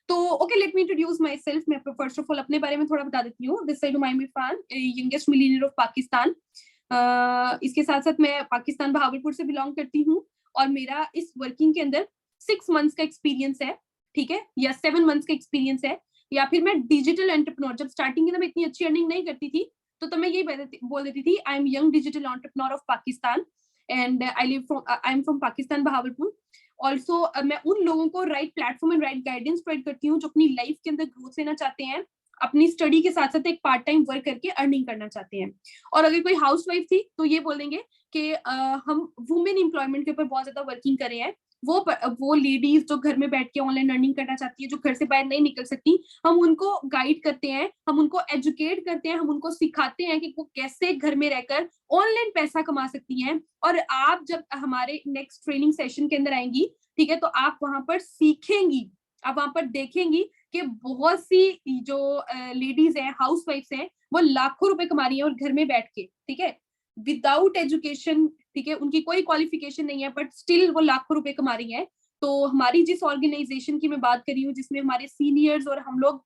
तो okay, let me introduce myself. मैं फर्स्ट ऑफ ऑल अपने बारे में थोड़ा बता देती हूँ। This side Umaiya Irfan, youngest millionaire of Pakistan. इसके साथ साथ मैं पाकिस्तान बहावलपुर से बिलोंग करती हूँ, और मेरा इस वर्किंग के अंदर 6 मंथ्स का एक्सपीरियंस है, ठीक है, या 7 मंथ्स का एक्सपीरियंस है। या फिर मैं डिजिटल एंटरप्रेन्योर, जब स्टार्टिंग के अंदर इतनी अच्छी अर्निंग नहीं करती थी, तो मैं यही बोल देती थी, आई am young digital entrepreneur of Pakistan and I am from Pakistan Bahawalpur. Also मैं उन लोगों को right platform and right guidance provide करती हूँ जो अपनी लाइफ के अंदर ग्रोथ लेना चाहते हैं, अपनी स्टडी के साथ साथ एक पार्ट टाइम वर्क करके अर्निंग करना चाहते हैं। और अगर कोई हाउस वाइफ थी तो ये बोल देंगे कि हम वुमेन एम्प्लॉयमेंट के ऊपर बहुत ज्यादा वर्किंग कर रहे हैं। वो लेडीज जो घर में बैठ के ऑनलाइन अर्निंग करना चाहती है, जो घर से बाहर नहीं निकल सकती, हम उनको गाइड करते हैं, हम उनको एजुकेट करते हैं, हम उनको सिखाते हैं कि वो कैसे घर में रहकर ऑनलाइन पैसा कमा सकती हैं। और आप जब हमारे नेक्स्ट ट्रेनिंग सेशन के अंदर आएंगी, ठीक है, तो आप वहां पर सीखेंगी, आप वहां पर देखेंगी कि बहुत सी जो लेडीज हैं, हाउस वाइफ्स हैं, वो लाखों रुपए कमा रही हैं और घर में बैठ के, ठीक है, विदाउट एजुकेशन, ठीक है, उनकी कोई क्वालिफिकेशन नहीं है, बट स्टिल वो लाखों रुपए कमा रही हैं। तो हमारी जिस ऑर्गेनाइजेशन की मैं बात कर रही हूँ, जिसमें हमारे सीनियर्स और हम लोग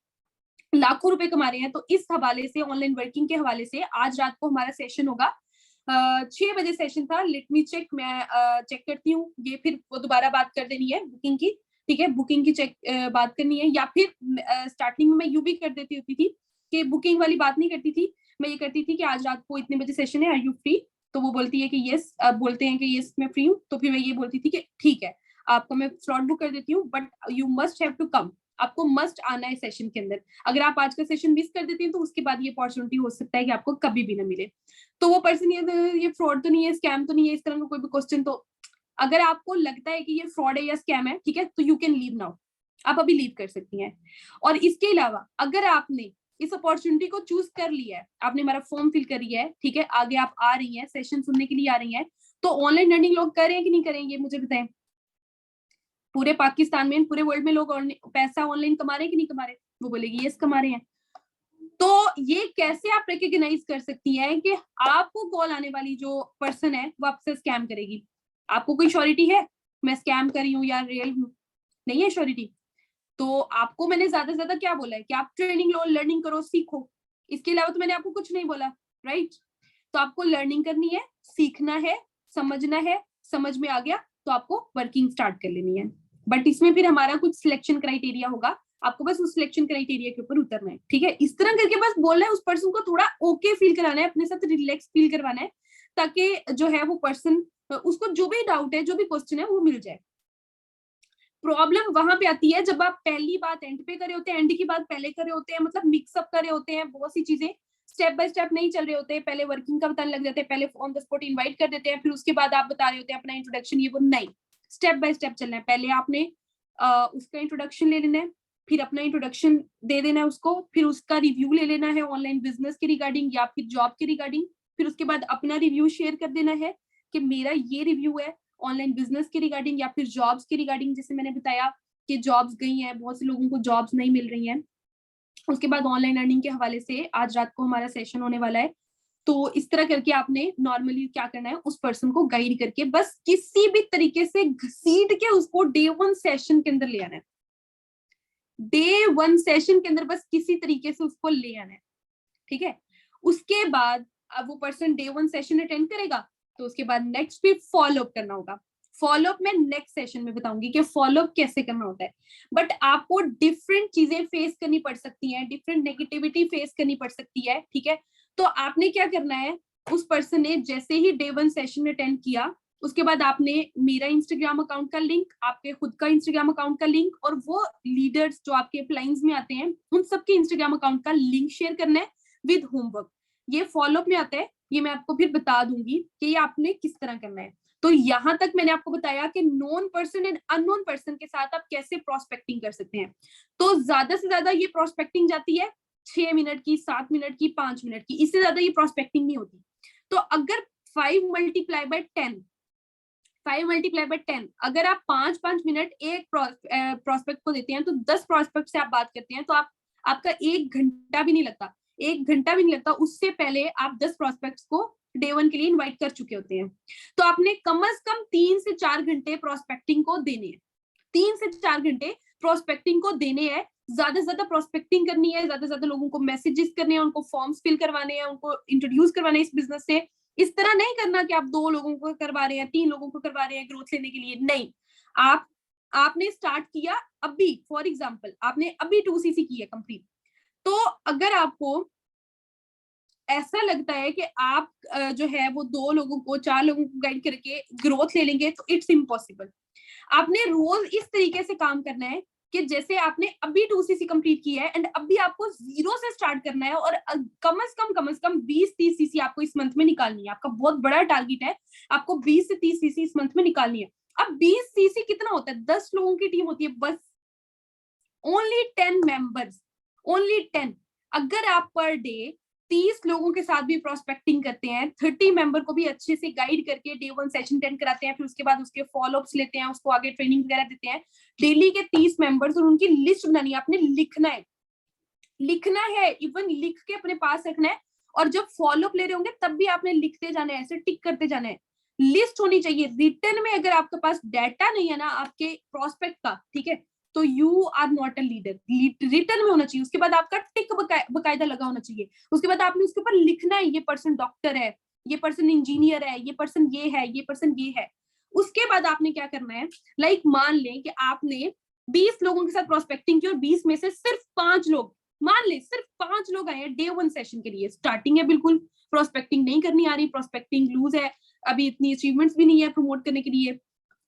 लाखों रुपए कमा रहे हैं, तो इस हवाले से, ऑनलाइन वर्किंग के हवाले से आज रात को हमारा सेशन होगा। 6 बजे सेशन था, लेट मी चेक, मैं चेक करती हूँ, ये फिर वो दोबारा बात कर देनी है बुकिंग की। ठीक है, बुकिंग की चेक बात करनी है, या फिर स्टार्टिंग में मैं यूं भी कर देती होती थी कि बुकिंग वाली बात नहीं करती थी, मैं ये करती थी कि आज रात को इतने बजे सेशन है, आर यू फ्री? तो वो बोलती है कि यस, बोलते हैं कि यस मैं फ्री हूँ, तो फिर मैं ये बोलती थी कि ठीक है, आपको मैं स्लॉट बुक कर देती हूँ, but you must have to come, आपको मस्ट आना है सेशन के अंदर। अगर आप आज का सेशन मिस कर देती हैं तो उसके बाद ये अपॉर्चुनिटी हो सकता है कि आपको कभी भी ना मिले। तो वो पर्सन ये फ्रॉड तो नहीं है, स्कैम तो नहीं है, इस तरह का कोई भी क्वेश्चन, तो अगर आपको लगता है कि ये फ्रॉड है या स्कैम है, ठीक है, तो यू कैन लीव नाउ, आप अभी लीव कर सकती हैं। और इसके अलावा अगर आपने इस अपॉर्चुनिटी को चूज कर लिया है, आपने हमारा फॉर्म फिल कर लिया है, ठीक है, आगे आप आ रही हैं, सेशन सुनने के लिए आ रही हैं, तो ऑनलाइन लर्निंग लोग करें कि नहीं करेंगे, मुझे बताएं। पूरे पाकिस्तान में, पूरे वर्ल्ड में लोग पैसा ऑनलाइन कमा रहे हैं कि नहीं कमा रहे? वो बोलेगी यस कमा रहे हैं। तो ये कैसे आप रिकॉग्नाइज कर सकती हैं कि आपको कॉल आने वाली जो पर्सन है वो आपसे स्कैम करेगी? आपको कोई श्योरिटी है मैं स्कैम कर रही हूँ या रियल हूँ? नहीं है श्योरिटी। तो आपको मैंने ज्यादा से ज्यादा क्या बोला है कि आप ट्रेनिंग लो, लर्निंग करो, सीखो, इसके अलावा तो मैंने आपको कुछ नहीं बोला, राइट? तो आपको लर्निंग करनी है, सीखना है, समझना है, समझ में आ गया तो आपको वर्किंग स्टार्ट कर लेनी है। बट इसमें फिर हमारा कुछ सिलेक्शन क्राइटेरिया होगा, आपको बस उस सिलेक्शन क्राइटेरिया के ऊपर उतरना है, ठीक है? इस तरह करके बस बोलना है, उस पर्सन को थोड़ा ओके फील कराना है, अपने साथ रिलैक्स फील करवाना है, ताकि जो है वो पर्सन, उसको जो भी डाउट है, जो भी क्वेश्चन है वो मिल जाए। प्रॉब्लम वहां पे आती है जब आप पहली बात एंड पे करे होते हैं, एंड की बात पहले करे होते हैं, मतलब मिक्सअप करे होते हैं, बहुत सी चीजें स्टेप बाय स्टेप नहीं चल रहे होते, पहले वर्किंग का बताने लग जाते हैं, पहले ऑन द स्पॉट इनवाइट कर देते हैं, फिर उसके बाद आप बता रहे होते हैं अपना इंट्रोडक्शन, ये वो नहीं, स्टेप बाय स्टेप चलना है। पहले आपने उसका इंट्रोडक्शन ले लेना है, फिर अपना इंट्रोडक्शन दे देना है उसको, फिर उसका रिव्यू ले लेना है ऑनलाइन बिजनेस के रिगार्डिंग या फिर जॉब के रिगार्डिंग, फिर उसके बाद अपना रिव्यू शेयर कर देना है कि मेरा ये रिव्यू है ऑनलाइन बिजनेस के रिगार्डिंग या फिर जॉब्स के रिगार्डिंग, जैसे मैंने बताया कि जॉब्स गई हैं, बहुत से लोगों को जॉब्स नहीं मिल रही हैं। उसके बाद ऑनलाइन अर्निंग के हवाले से आज रात को हमारा सेशन होने वाला है, तो इस तरह करके आपने नॉर्मली क्या करना है, उस पर्सन को गाइड करके बस किसी भी तरीके से घसीट के उसको डे 1 सेशन के अंदर ले आना है, डे 1 सेशन के अंदर बस किसी तरीके से उसको ले आना है, ठीक है? उसके बाद अब वो पर्सन डे 1 सेशन अटेंड करेगा, तो उसके बाद नेक्स्ट भी फॉलो अप करना होगा। फॉलो अप मैं नेक्स्ट सेशन में बताऊंगी कि फॉलो अप कैसे करना होता है। बट आपको डिफरेंट चीजें फेस करनी पड़ सकती हैं, डिफरेंट नेगेटिविटी फेस करनी पड़ सकती है, ठीक है? तो आपने क्या करना है, उस पर्सन ने जैसे ही डे 1 सेशन अटेंड किया, उसके बाद आपने मेरा इंस्टाग्राम अकाउंट का लिंक, आपके खुद का इंस्टाग्राम अकाउंट का लिंक और वो लीडर्स जो आपके अपलाइंस में आते हैं उन सबके इंस्टाग्राम अकाउंट का लिंक शेयर करना है विद होमवर्क। ये फॉलो अप में आता है, ये मैं आपको फिर बता दूंगी कि ये आपने किस तरह करना है। तो यहां तक मैंने आपको बताया कि known person and unknown person के साथ आप कैसे प्रोस्पेक्टिंग कर सकते हैं। तो ज्यादा से ज्यादा ये प्रोस्पेक्टिंग जाती है 6 मिनट की, 7 मिनट की, 5 मिनट की, इससे ज्यादा ये प्रोस्पेक्टिंग नहीं होती। तो अगर 5 मल्टीप्लाई बाय 10, 5 मल्टीप्लाई बाय 10, अगर आप 5-5 मिनट एक प्रोस्पेक्ट को देते हैं, तो 10 प्रोस्पेक्ट से आप बात करते हैं, तो आपका 1 घंटा भी नहीं लगता, 1 घंटा भी नहीं लगता, उससे पहले आप 10 प्रोस्पेक्ट्स को डे 1 के लिए इनवाइट कर चुके होते हैं। तो आपने कम से कम 3 से 4 घंटे प्रोस्पेक्टिंग को देने हैं, 3 से 4 घंटे प्रोस्पेक्टिंग को देने हैं। ज्यादा से ज्यादा प्रोस्पेक्टिंग करनी है, ज्यादा से ज्यादा लोगों को मैसेजेस करने हैं, उनको फॉर्म्स फिल करवाने हैं, उनको इंट्रोड्यूस करवाने हैं इस बिजनेस से। इस तरह नहीं करना कि आप 2 लोगों को करवा रहे हैं, 3 लोगों को करवा रहे हैं ग्रोथ लेने के लिए, नहीं। आपने स्टार्ट किया अभी, फॉर एग्जाम्पल आपने अभी 2cc की है कंप्लीट, तो अगर आपको ऐसा लगता है कि आप जो है वो 2 लोगों को, 4 लोगों को गाइड करके ग्रोथ ले लेंगे, तो इट्स इम्पॉसिबल। आपने रोज इस तरीके से काम करना है कि जैसे आपने अभी 2cc कंप्लीट की है एंड अभी आपको 0 से स्टार्ट करना है, और कम से कम 20-30 cc आपको इस मंथ में निकालनी है। आपका बहुत बड़ा टारगेट है, आपको 20 से 30 cc इस मंथ में निकालनी है। अब 20 cc कितना होता है? 10 लोगों की टीम होती है बस, ओनली 10 मेंबर्स, ओनली 10। अगर आप पर डे 30 लोगों के साथ भी प्रोस्पेक्टिंग करते हैं, 30 मेंबर को भी अच्छे से गाइड करके डे 1 सेशन अटेंड कराते हैं, फिर उसके बाद उसके फॉलो अप्स लेते हैं, उसको आगे ट्रेनिंग वगैरह देते हैं, डेली के 30 मेंबर्स, और उनकी लिस्ट बनानी है, आपने लिखना है, लिखना है, इवन लिख के अपने पास रखना है। और जब फॉलो अप ले रहे होंगे तब भी आपने लिखते जाना है, ऐसे टिक करते जाना है। लिस्ट होनी चाहिए रिटर्न में। अगर आपके पास डाटा नहीं है ना आपके प्रोस्पेक्ट का, ठीक है, तो you are not a leader. Return में होना चाहिए, उसके बाद आपका टिक बकायदा लगा होना चाहिए, उसके बाद आपने उसके ऊपर लिखना है ये पर्सन डॉक्टर है, ये पर्सन इंजीनियर है, ये पर्सन ये है, ये पर्सन ये है। उसके बाद आपने क्या करना है, लाइक मान लें कि आपने 20 लोगों के साथ प्रोस्पेक्टिंग की और 20 में से सिर्फ 5 लोग, मान ले सिर्फ 5 लोग आए हैं डे 1 सेशन के लिए, स्टार्टिंग है बिल्कुल, प्रोस्पेक्टिंग नहीं करनी आ रही, प्रोस्पेक्टिंग लूज है, अभी इतनी अचीवमेंट्स भी नहीं है प्रमोट करने के लिए।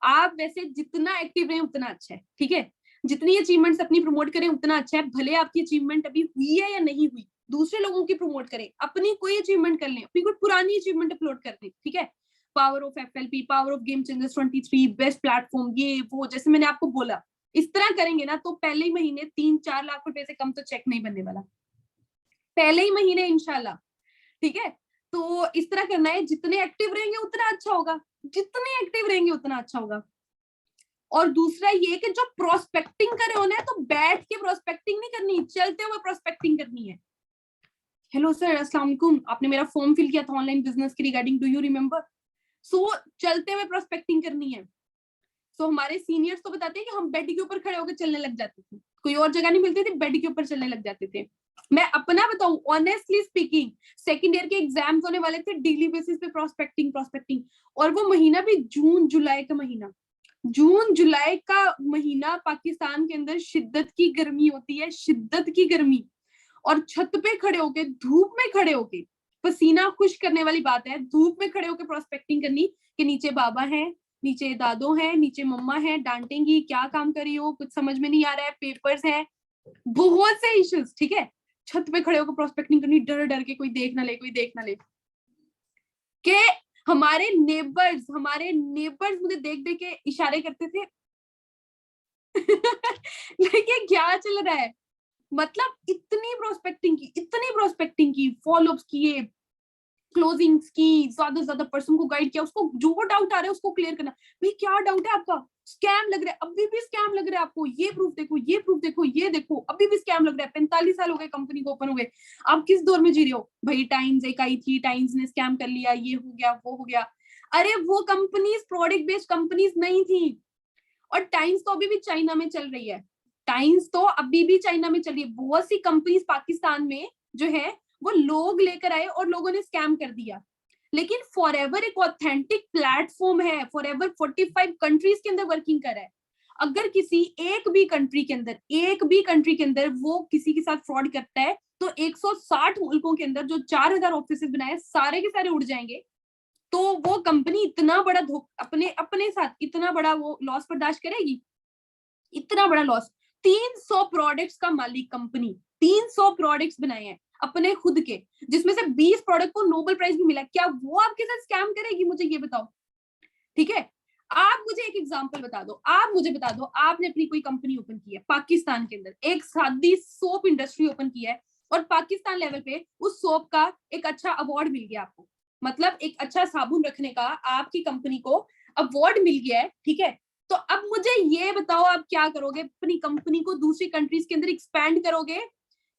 आप वैसे जितना एक्टिव रहे उतना अच्छा है, ठीक है, जितनी अचीवमेंट्स अपनी प्रमोट करें उतना अच्छा है, भले आपकी अचीवमेंट अभी हुई है या नहीं हुई, दूसरे लोगों की प्रमोट करें, अपनी कोई अचीवमेंट कर लें, अपनी कोई पुरानी अचीवमेंट अपलोड कर दें, ठीक है, power of FLP, power of game changers 23, best platform, ये वो जैसे मैंने आपको बोला, इस तरह करेंगे ना तो पहले ही महीने 3-4 लाख रुपए से कम तो चेक नहीं बनने वाला, पहले ही महीने इंशाल्लाह, ठीक है। तो इस तरह करना है, जितने एक्टिव रहेंगे उतना अच्छा होगा, जितने एक्टिव रहेंगे उतना अच्छा होगा। और दूसरा ये कि जो प्रोस्पेक्टिंग करे उन्हें तो बैठ के प्रोस्पेक्टिंग नहीं करनी, चलते हुए प्रोस्पेक्टिंग करनी है। हेलो सर, अस्सलाम वालेकुम, आपने मेरा फॉर्म फिल किया था ऑनलाइन बिजनेस के रिगार्डिंग, डू यू रिमेम्बर? सो चलते हुए प्रोस्पेक्टिंग करनी है। सो हमारे सीनियर्स तो बताते हैं कि हम बेड के ऊपर खड़े होकर चलने लग जाते थे, कोई और जगह नहीं मिलती थी, बेड के ऊपर चलने लग जाते थे। मैं अपना बताऊं, ऑनेस्टली स्पीकिंग, सेकंड ईयर के एग्जाम्स होने वाले थे, डेली बेसिस पे प्रोस्पेक्टिंग प्रोस्पेक्टिंग, और वो महीना भी जून जुलाई का महीना, जून जुलाई का महीना पाकिस्तान के अंदर शिद्दत की गर्मी होती है, शिद्दत की गर्मी, और छत पे खड़े होके, धूप में खड़े होके, पसीना खुश करने वाली बात है, धूप में खड़े होके प्रोस्पेक्टिंग करनी कि नीचे बाबा है, नीचे दादो है, नीचे मम्मा है, डांटेंगी, क्या काम कर रही हो, कुछ समझ में नहीं आ रहा है, पेपर्स है, बहुत से इश्यूज, ठीक है। छत पे खड़े होकर प्रोस्पेक्टिंग करनी, डर डर के, कोई देख ना ले, कोई देख ना ले, के हमारे नेबर्स मुझे देख देख के इशारे करते थे लेकिन क्या चल रहा है, मतलब इतनी प्रोस्पेक्टिंग की, फॉलोअप्स किए, क्लोजिंग्स की, ज्यादा से ज्यादा पर्सन को गाइड किया, उसको जो डाउट आ रहा है उसको क्लियर करना। भाई क्या डाउट है आपका, स्कैम लग रहा है, अभी भी स्कैम लग रहा है आपको, ये प्रूफ देखो, ये प्रूफ देखो, ये देखो, अभी भी स्कैम लग रहा है, 45 साल हो गए कंपनी को ओपन हुए, आप किस दौर में जी रहे हो? भाई टाइम्स एक आई थी, टाइम्स ने स्कैम कर लिया, ये हो गया, वो हो गया। अरे वो कंपनीज प्रोडक्ट बेस्ड कंपनीज नहीं थी, और टाइम्स तो अभी भी चाइना में चल रही है, टाइम्स तो अभी भी चाइना में चल रही है। बहुत सी कंपनीज पाकिस्तान में जो है वो लोग लेकर आए और लोगों ने स्कैम कर दिया, लेकिन फॉरएवर एक ऑथेंटिक प्लेटफॉर्म है, फॉरएवर 45 कंट्रीज के अंदर वर्किंग कर रहा है। अगर किसी एक भी कंट्री के अंदर वो किसी के साथ फ्रॉड करता है तो 160 मुल्कों के अंदर जो 4000 ऑफिस बनाए सारे के सारे उड़ जाएंगे। तो वो कंपनी इतना बड़ा अपने अपने साथ इतना बड़ा वो लॉस बर्दाश्त करेगी? इतना बड़ा लॉस, 300 प्रोडक्ट्स का मालिक कंपनी, 300 प्रोडक्ट्स बनाए हैं अपने खुद के, जिसमें से 20 प्रोडक्ट को नोबेल प्राइज भी मिला, क्या वो आपके साथ स्कैम करेगी? मुझे ये बताओ, ठीक है। आप मुझे एक एग्जांपल बता दो, आप मुझे बता दो, आपने अपनी कोई कंपनी ओपन की है पाकिस्तान के अंदर, एक सादी सोप इंडस्ट्री ओपन किया है, और पाकिस्तान लेवल पे उस सोप का एक अच्छा अवार्ड मिल गया आपको, मतलब एक अच्छा साबुन रखने का आपकी कंपनी को अवार्ड मिल गया है, ठीक है। तो अब मुझे ये बताओ, आप क्या करोगे? अपनी कंपनी को दूसरी कंट्रीज के अंदर एक्सपैंड करोगे,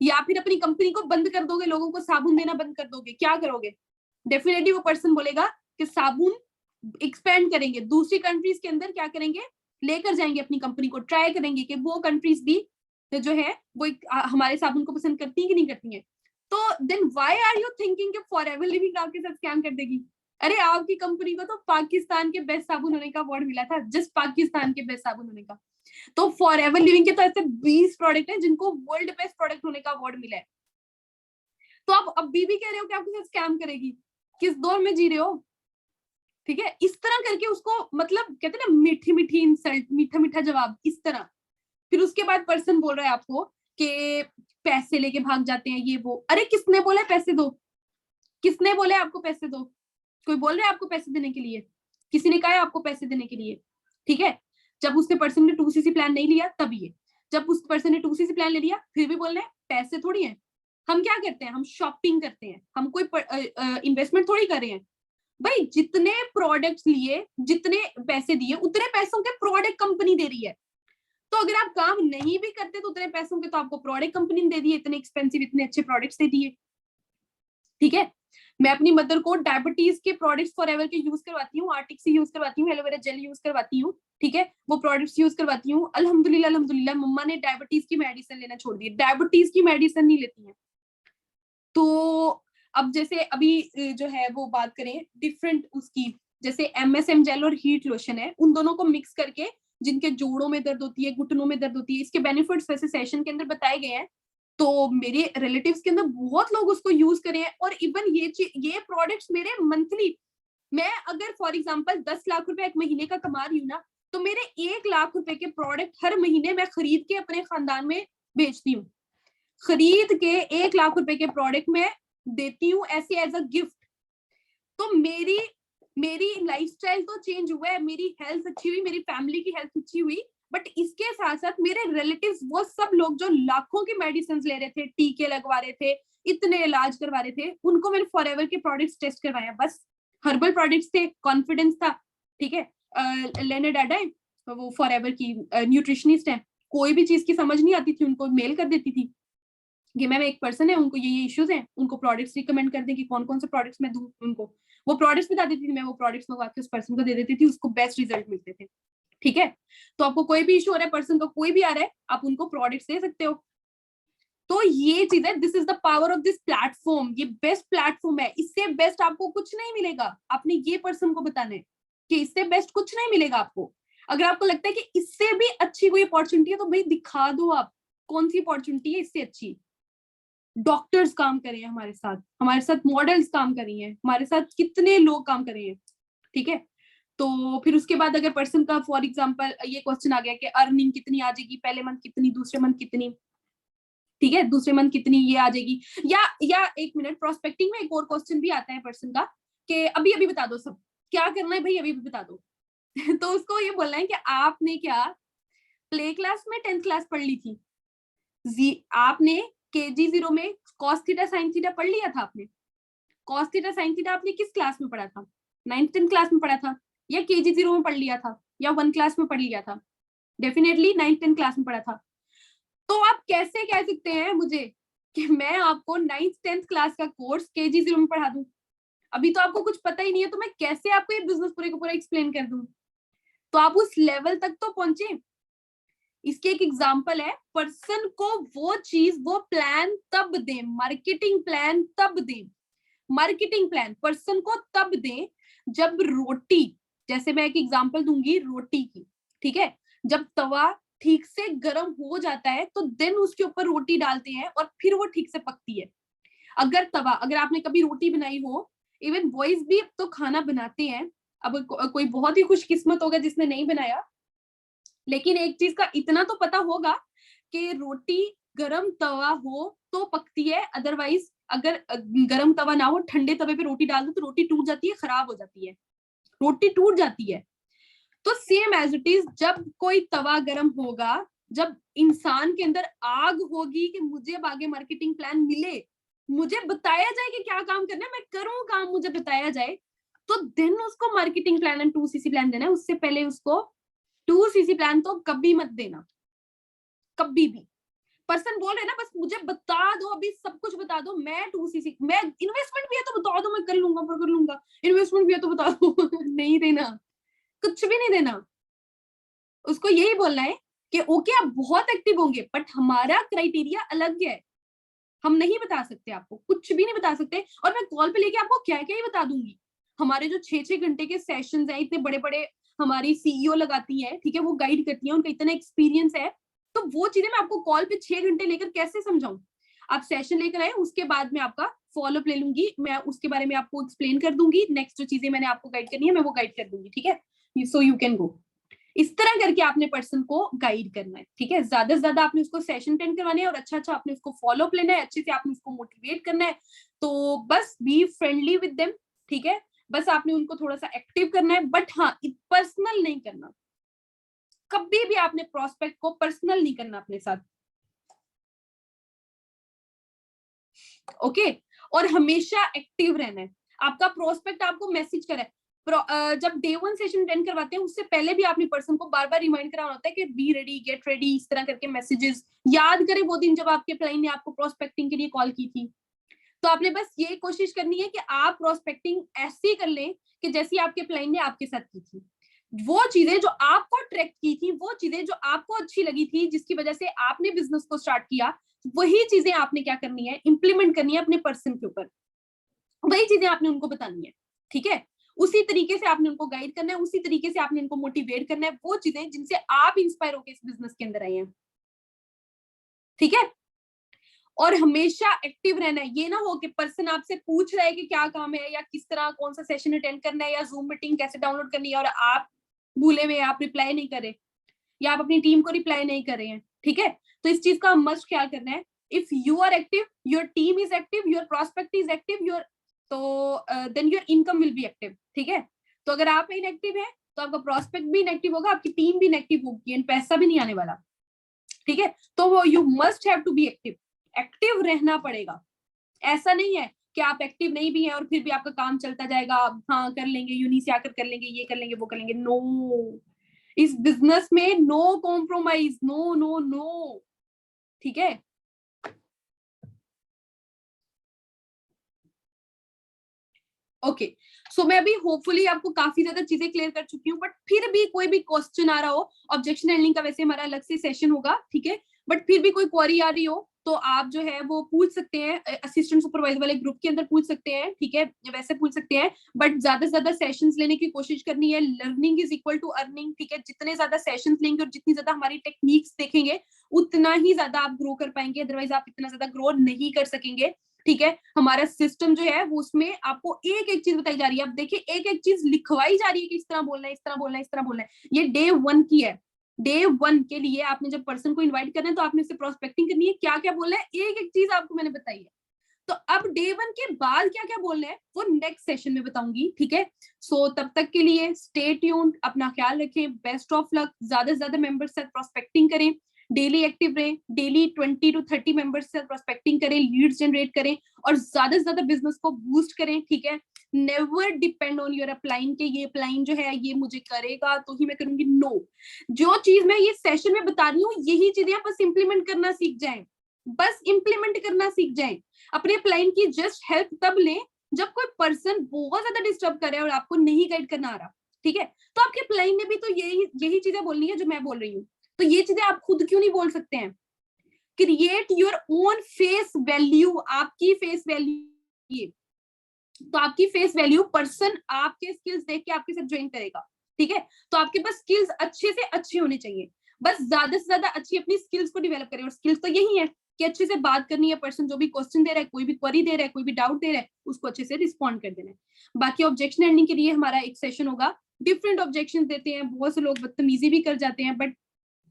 या फिर अपनी कंपनी को बंद कर दोगे, लोगों को साबुन देना बंद कर दोगे? क्या करोगे? डेफिनेटली वो पर्सन बोलेगा कि साबुन एक्सपेंड करेंगे, दूसरी कंट्रीज के अंदर क्या करेंगे, लेकर जाएंगे अपनी कंपनी को, ट्राई करेंगे कि वो कंट्रीज भी जो है वो हमारे साबुन को पसंद करती है कि नहीं करती है। तो then why are you thinking कि फॉरएवर लिविंग आपके साथ स्कैम कर देगी? अरे आपकी कंपनी को तो पाकिस्तान के बेस्ट साबुन होने का अवार्ड मिला था, जस्ट पाकिस्तान के बेस्ट साबुन होने का। तो फॉरएवर लिविंग के तो ऐसे 20 प्रोडक्ट है जिनको वर्ल्ड बेस्ट प्रोडक्ट होने का अवार्ड मिला है। तो आप अभी भी कह रहे हो कि आपके साथ स्कैम करेगी? किस दौर में जी रहे हो? ठीक है, इस तरह करके उसको, मतलब कहते हैं ना मीठी मीठी इंसल्ट, मीठा मीठा जवाब, इस तरह। फिर उसके बाद पर्सन बोल रहा है आपको कि पैसे लेके भाग जाते हैं, ये वो। अरे किसने बोला पैसे दो? किसने बोला आपको पैसे दो? कोई बोल रहा है आपको पैसे देने के लिए? किसी ने कहा है आपको पैसे देने के लिए? ठीक है, जब उसने पर्सन ने 2cc प्लान नहीं लिया तब ये, जब उस पर्सन ने 2cc प्लान ले लिया फिर भी बोल रहे हैं पैसे थोड़ी है। हम क्या करते हैं? हम शॉपिंग करते हैं, हम कोई इन्वेस्टमेंट थोड़ी कर रहे हैं। भाई जितने प्रोडक्ट्स लिए, जितने पैसे दिए, उतने पैसों के प्रोडक्ट कंपनी दे रही है। तो अगर आप काम नहीं भी करते तो उतने पैसों के तो आपको प्रोडक्ट कंपनी ने दे दिए, इतने एक्सपेंसिव, इतने अच्छे प्रोडक्ट्स दे दिए, ठीक है। मैं अपनी मदर को डायबिटीज के प्रोडक्ट्स फॉरएवर के यूज करवाती हूँ, आर्टिक से यूज करवाती हूँ, एलोवेरा जेल यूज करवाती हूँ, ठीक है, वो प्रोडक्ट्स यूज करवाती हूँ। अल्हम्दुलिल्लाह अल्हम्दुलिल्लाह मम्मा ने डायबिटीज की मेडिसिन लेना छोड़ दी, डायबिटीज की मेडिसिन नहीं लेती है। तो अब जैसे अभी जो है वो बात करें डिफरेंट उसकी, जैसे MSM जेल और हीट लोशन है, उन दोनों को मिक्स करके जिनके जोड़ों में दर्द होती है, घुटनों में दर्द होती है, इसके बेनिफिट्स वैसे सेशन के अंदर बताए गए हैं। तो मेरे रिलेटिव्स के अंदर बहुत लोग उसको यूज करे हैं, और इवन ये प्रोडक्ट्स मेरे मंथली, मैं अगर फॉर एग्जांपल 10 लाख रुपए एक महीने का कमा रही हूँ ना, तो मेरे 1 लाख रुपए के प्रोडक्ट हर महीने मैं खरीद के अपने खानदान में बेचती हूँ। खरीद के 1 लाख रुपए के प्रोडक्ट में देती हूँ ऐसे एज अ गिफ्ट। तो मेरी लाइफस्टाइल तो चेंज हुआ है, मेरी हेल्थ अच्छी हुई, मेरी फैमिली की हेल्थ अच्छी हुई, बट इसके साथ साथ मेरे रिलेटिव्स, वो सब लोग जो लाखों की मेडिसिन ले रहे थे, टीके लगवा रहे थे, इतने इलाज करवा रहे थे, उनको मैंने फॉरएवर के प्रोडक्ट्स टेस्ट करवाया। बस हर्बल प्रोडक्ट्स थे, कॉन्फिडेंस था, ठीक है। लेने डाडा है, वो फॉरएवर की न्यूट्रिशनिस्ट है, कोई भी चीज की समझ नहीं आती थी, उनको मेल कर देती थी कि मैम एक पर्सन है, उनको ये इश्यूज हैं, उनको प्रोडक्ट्स रिकमेंड कर दें कि कौन कौन से प्रोडक्ट्स मैं दूं उनको। वो प्रोडक्ट्स बता देती थी, मैं वो प्रोडक्ट्स मंगवा के उस पर्सन को दे देती थी, उसको बेस्ट रिजल्ट मिलते थे, ठीक है। तो आपको कोई भी इशू हो रहा है, पर्सन को कोई भी आ रहा है, आप उनको प्रोडक्ट्स दे सकते हो। तो ये चीज है, this is the power of this platform. ये बेस्ट प्लेटफॉर्म है, इससे बेस्ट आपको कुछ नहीं मिलेगा। आपने ये पर्सन को बताना है कि इससे बेस्ट कुछ नहीं मिलेगा आपको। अगर आपको लगता है कि इससे भी अच्छी कोई अपॉर्चुनिटी है, तो भाई दिखा दो आप कौन सी अपॉर्चुनिटी है इससे अच्छी। डॉक्टर्स काम कर रहे हैं हमारे साथ मॉडल्स काम कर रही हैं, हमारे साथ कितने लोग काम कर रहे हैं, ठीक है। तो फिर उसके बाद अगर पर्सन का फॉर एग्जांपल ये क्वेश्चन आ गया कि अर्निंग कितनी आ जाएगी, पहले मंथ कितनी, दूसरे मंथ कितनी, ठीक है, दूसरे मंथ कितनी ये आ जाएगी, या एक मिनट, प्रोस्पेक्टिंग में एक और क्वेश्चन भी आता है पर्सन का कि अभी अभी बता दो सब क्या करना है भाई, अभी भी बता दो। तो उसको ये बोलना है कि आपने क्या प्ले क्लास में 10th क्लास पढ़ ली थी, आपने KG0 में cos थीटा sin थीटा पढ़ लिया था आपने? cos थीटा sin थीटा आपने किस क्लास में पढ़ा था? 9th 10th क्लास में पढ़ा था, या KG0 में पढ़ लिया था, या 1 क्लास में पढ़ लिया था? डेफिनेटली 9th 10th क्लास में पढ़ा था। तो आप कैसे कह सकते हैं मुझे कि मैं आपको 9th 10th क्लास का कोर्स KG0 में पढ़ा दूं? अभी तो आपको कुछ पता ही नहीं है, तो मैं कैसे आपको ये बिजनेस पूरे का पूरा एक्सप्लेन कर दूं? तो आप उस लेवल तक तो पहुंचे। इसके एक एग्जांपल है, पर्सन को वो चीज, वो प्लान तब दें, मार्केटिंग प्लान तब दें, मार्केटिंग प्लान पर्सन को तब दें जब रोटी, जैसे मैं एक एग्जांपल दूंगी रोटी की, ठीक है, जब तवा ठीक से गर्म हो जाता है तो देन उसके ऊपर रोटी डालते हैं और फिर वो ठीक से पकती है। अगर आपने कभी रोटी बनाई हो, इवन बॉयज भी तो खाना बनाते हैं, अब कोई बहुत ही खुशकिस्मत होगा जिसने नहीं बनाया, लेकिन एक चीज का इतना तो पता होगा कि रोटी गरम तवा हो तो पकती है, अदरवाइज अगर गरम तवा ना हो, ठंडे तवे पे रोटी डाल दो तो रोटी टूट जाती है, खराब हो जाती है, रोटी टूट जाती है। तो सेम एज इट इज, जब कोई तवा गरम होगा, जब इंसान के अंदर आग होगी कि मुझे अब आगे मार्केटिंग प्लान मिले, मुझे बताया जाए कि क्या काम करना है, मैं करूं काम, मुझे बताया जाए, तो देन उसको marketing plan and 2CC plan देना है। उससे पहले उसको 2CC प्लान तो कभी मत देना, कभी भी। पर्सन बोल रहे ना बस मुझे बता दो, अभी सब कुछ बता दो, मैं 2CC, मैं इन्वेस्टमेंट भी है तो बता दो, मैं कर लूंगा, पर कर लूंगा, इन्वेस्टमेंट भी है तो बता दो। नहीं देना, कुछ भी नहीं देना। उसको यही बोलना है कि ओके आप बहुत एक्टिव होंगे, बट हमारा क्राइटेरिया अलग है, हम नहीं बता सकते, आपको कुछ भी नहीं बता सकते। और मैं कॉल पे लेके आपको क्या क्या ही बता दूंगी। हमारे जो 6-6 घंटे के सेशंस हैं, इतने बड़े बड़े हमारी CEO लगाती है, ठीक है, वो गाइड करती है, उनका इतना एक्सपीरियंस है, तो वो चीजें मैं आपको कॉल पे 6 घंटे लेकर कैसे समझाऊं। आप सेशन लेकर आए, उसके बाद मैं आपका फॉलोअप ले लूंगी, मैं उसके बारे में आपको एक्सप्लेन कर दूंगी, नेक्स्ट जो चीजें मैंने आपको गाइड करनी है मैं वो गाइड कर दूंगी, ठीक है, सो यू कैन गो। इस तरह करके आपने पर्सन को गाइड करना है, ठीक है। ज्यादा से ज्यादा आपने उसको सेशन अटेंड करवाने हैं, और अच्छा आपने उसको फॉलोअप लेना है, अच्छे से आपने उसको मोटिवेट करना है। तो बस बी फ्रेंडली विद देम, ठीक है, बस आपने उनको थोड़ा सा एक्टिव करना है, बट हाँ पर्सनल नहीं करना, कभी भी आपने प्रोस्पेक्ट को पर्सनल नहीं करना अपने साथ, ओके। और हमेशा एक्टिव रहना है। आपका प्रोस्पेक्ट आपको मैसेज करे, जब डे 1 सेशन अटेंड करवाते हैं, उससे पहले भी आपने पर्सन को बार बार रिमाइंड कराना होता है कि बी रेडी, गेट रेडी, इस तरह करके मैसेजेस याद करें वो दिन जब आपके क्लाइंट ने आपको प्रोस्पेक्टिंग के लिए कॉल की थी। तो आपने बस ये कोशिश करनी है कि आप प्रोस्पेक्टिंग ऐसी कर लें कि जैसी आपके क्लाइंट ने आपके साथ की थी, वो चीजें जो आपको अट्रैक्ट की थी, वो चीजें जो आपको अच्छी लगी थी, जिसकी वजह से आपने बिजनेस को स्टार्ट किया, वही चीजें आपने क्या करनी है, इंप्लीमेंट करनी है अपने पर्सन के ऊपर, वही चीजें आपने उनको बतानी है, ठीक है। उसी तरीके से आपने उनको गाइड करना है, उसी तरीके से आपने उनको मोटिवेट करना है, वो चीजें जिनसे आप इंस्पायर होकर इस बिजनेस के अंदर आए हैं, ठीक है। और हमेशा एक्टिव रहना है, ये ना हो कि पर्सन आपसे पूछ रहा है कि क्या काम है या किस तरह कौन सा सेशन अटेंड करना है या जूम मीटिंग कैसे डाउनलोड करनी है और आप भूले हुए, आप रिप्लाई नहीं करे या आप अपनी टीम को रिप्लाई नहीं कर रहे हैं, ठीक है। तो इस चीज का मस्ट ख्याल करना है। If you are active, your team is active, your prospect is active, your तो then your income will be active, ठीक है। तो अगर आप इनएक्टिव है तो आपका प्रोस्पेक्ट भी इनएक्टिव होगा, आपकी टीम भी इनएक्टिव होगी एंड पैसा भी नहीं आने वाला, ठीक है। तो वो you must have to be active, active रहना पड़ेगा। ऐसा नहीं है कि आप एक्टिव नहीं भी हैं और फिर भी आपका काम चलता जाएगा, हाँ कर लेंगे, यूनी से आकर कर लेंगे, ये कर लेंगे, वो कर लेंगे। नो, इस बिजनेस में no compromise, no no no, ठीक है। ओके, सो मैं अभी होपफुली आपको काफी ज्यादा चीजें क्लियर कर चुकी हूँ, बट फिर भी कोई भी क्वेश्चन आ रहा हो, ऑब्जेक्शन हैंडलिंग का वैसे हमारा अलग से सेशन होगा, ठीक है, बट फिर भी कोई क्वेरी आ रही हो तो आप जो है वो पूछ सकते हैं, असिस्टेंट सुपरवाइजर वाले ग्रुप के अंदर पूछ सकते हैं, ठीक है, वैसे पूछ सकते हैं, बट ज्यादा से ज्यादा सेशंस लेने की कोशिश करनी है। Learning is equal to earning, ठीक है। जितने ज्यादा सेशंस लेंगे और जितनी ज्यादा हमारी टेक्निक्स देखेंगे उतना ही ज्यादा आप ग्रो कर पाएंगे, अदरवाइज आप इतना ज्यादा ग्रो नहीं कर सकेंगे, ठीक है। हमारा सिस्टम जो है वो उसमें आपको एक एक चीज बताई जा रही है। अब देखिए एक एक चीज लिखवाई जा रही है कि इस तरह बोलना है, इस तरह बोलना है, इस तरह बोलना है। ये डे 1 की है। डे 1 के लिए आपने जब पर्सन को इनवाइट करना है तो आपने उससे प्रोस्पेक्टिंग करनी है, क्या क्या बोलना है, एक एक चीज आपको मैंने बताई है। तो अब डे 1 के बाद क्या क्या बोलना है वो नेक्स्ट सेशन में बताऊंगी, ठीक है। सो तब तक के लिए स्टे ट्यून्ड, अपना ख्याल रखें, बेस्ट ऑफ लक, ज्यादा से ज्यादा मेंबर्स से प्रोस्पेक्टिंग करें, डेली एक्टिव रहें, डेली 20 to 30 मेंबर्स से प्रोस्पेक्टिंग करें, लीड्स जनरेट करें और ज्यादा से ज्यादा बिजनेस को बूस्ट करें, ठीक है। Never depend on your upline के ये अपलाइन जो है ये मुझे करेगा तो ही मैं करूंगी, नो। जो चीज मैं ये सेशन में बता रही हूँ यही चीजें आप बस इंप्लीमेंट करना सीख जाएं, बस इंप्लीमेंट करना सीख जाएं। अपने अपलाइन की जस्ट हेल्प तब लें जब कोई पर्सन बहुत ज्यादा डिस्टर्ब करे और आपको नहीं गाइड करना आ रहा, ठीक है। तो आपके अपलाइन ने भी तो यही चीजें बोलनी है जो मैं बोल रही हूँ, तो ये चीजें आप खुद क्यों नहीं बोल सकते हैं। Create your own face value, आपकी फेस वैल्यू, ये तो आपकी फेस वैल्यू पर्सन आपके स्किल्स देख के आपके साथ ज्वाइन करेगा, ठीक है। तो आपके पास स्किल्स अच्छे से अच्छे होने चाहिए, बस ज्यादा से ज्यादा अच्छी अपनी स्किल्स को डेवलप करें। और स्किल्स तो यही है कि अच्छे से बात करनी है, पर्सन जो भी क्वेश्चन दे रहा है, कोई भी क्वेरी दे रहा है, कोई भी डाउट दे रहा है, उसको अच्छे से रिस्पॉन्ड कर देना है। बाकी ऑब्जेक्शन हैंडलिंग के लिए हमारा एक सेशन होगा, डिफरेंट ऑब्जेक्शन देते हैं, बहुत से लोग बदतमीजी भी कर जाते हैं, बट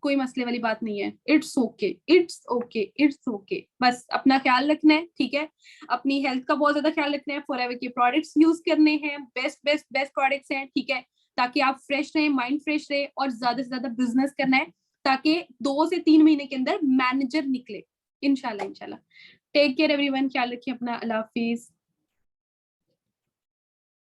कोई मसले वाली बात नहीं है, it's okay, it's okay, it's okay. बस अपना ख्याल रखना है, ठीक है। अपनी हेल्थ का बहुत ज्यादा ख्याल रखना है, फॉरएवर के प्रोडक्ट्स यूज करने हैं, बेस्ट बेस्ट बेस्ट प्रोडक्ट्स हैं, ठीक है, ताकि आप फ्रेश रहे, माइंड फ्रेश रहे और ज्यादा से ज्यादा बिजनेस करना है ताकि 2 से 3 महीने के अंदर मैनेजर निकले, इंशाल्लाह इंशाल्लाह। टेक केयर एवरीवन, ख्याल रखिए अपना, अल्लाह हाफिज।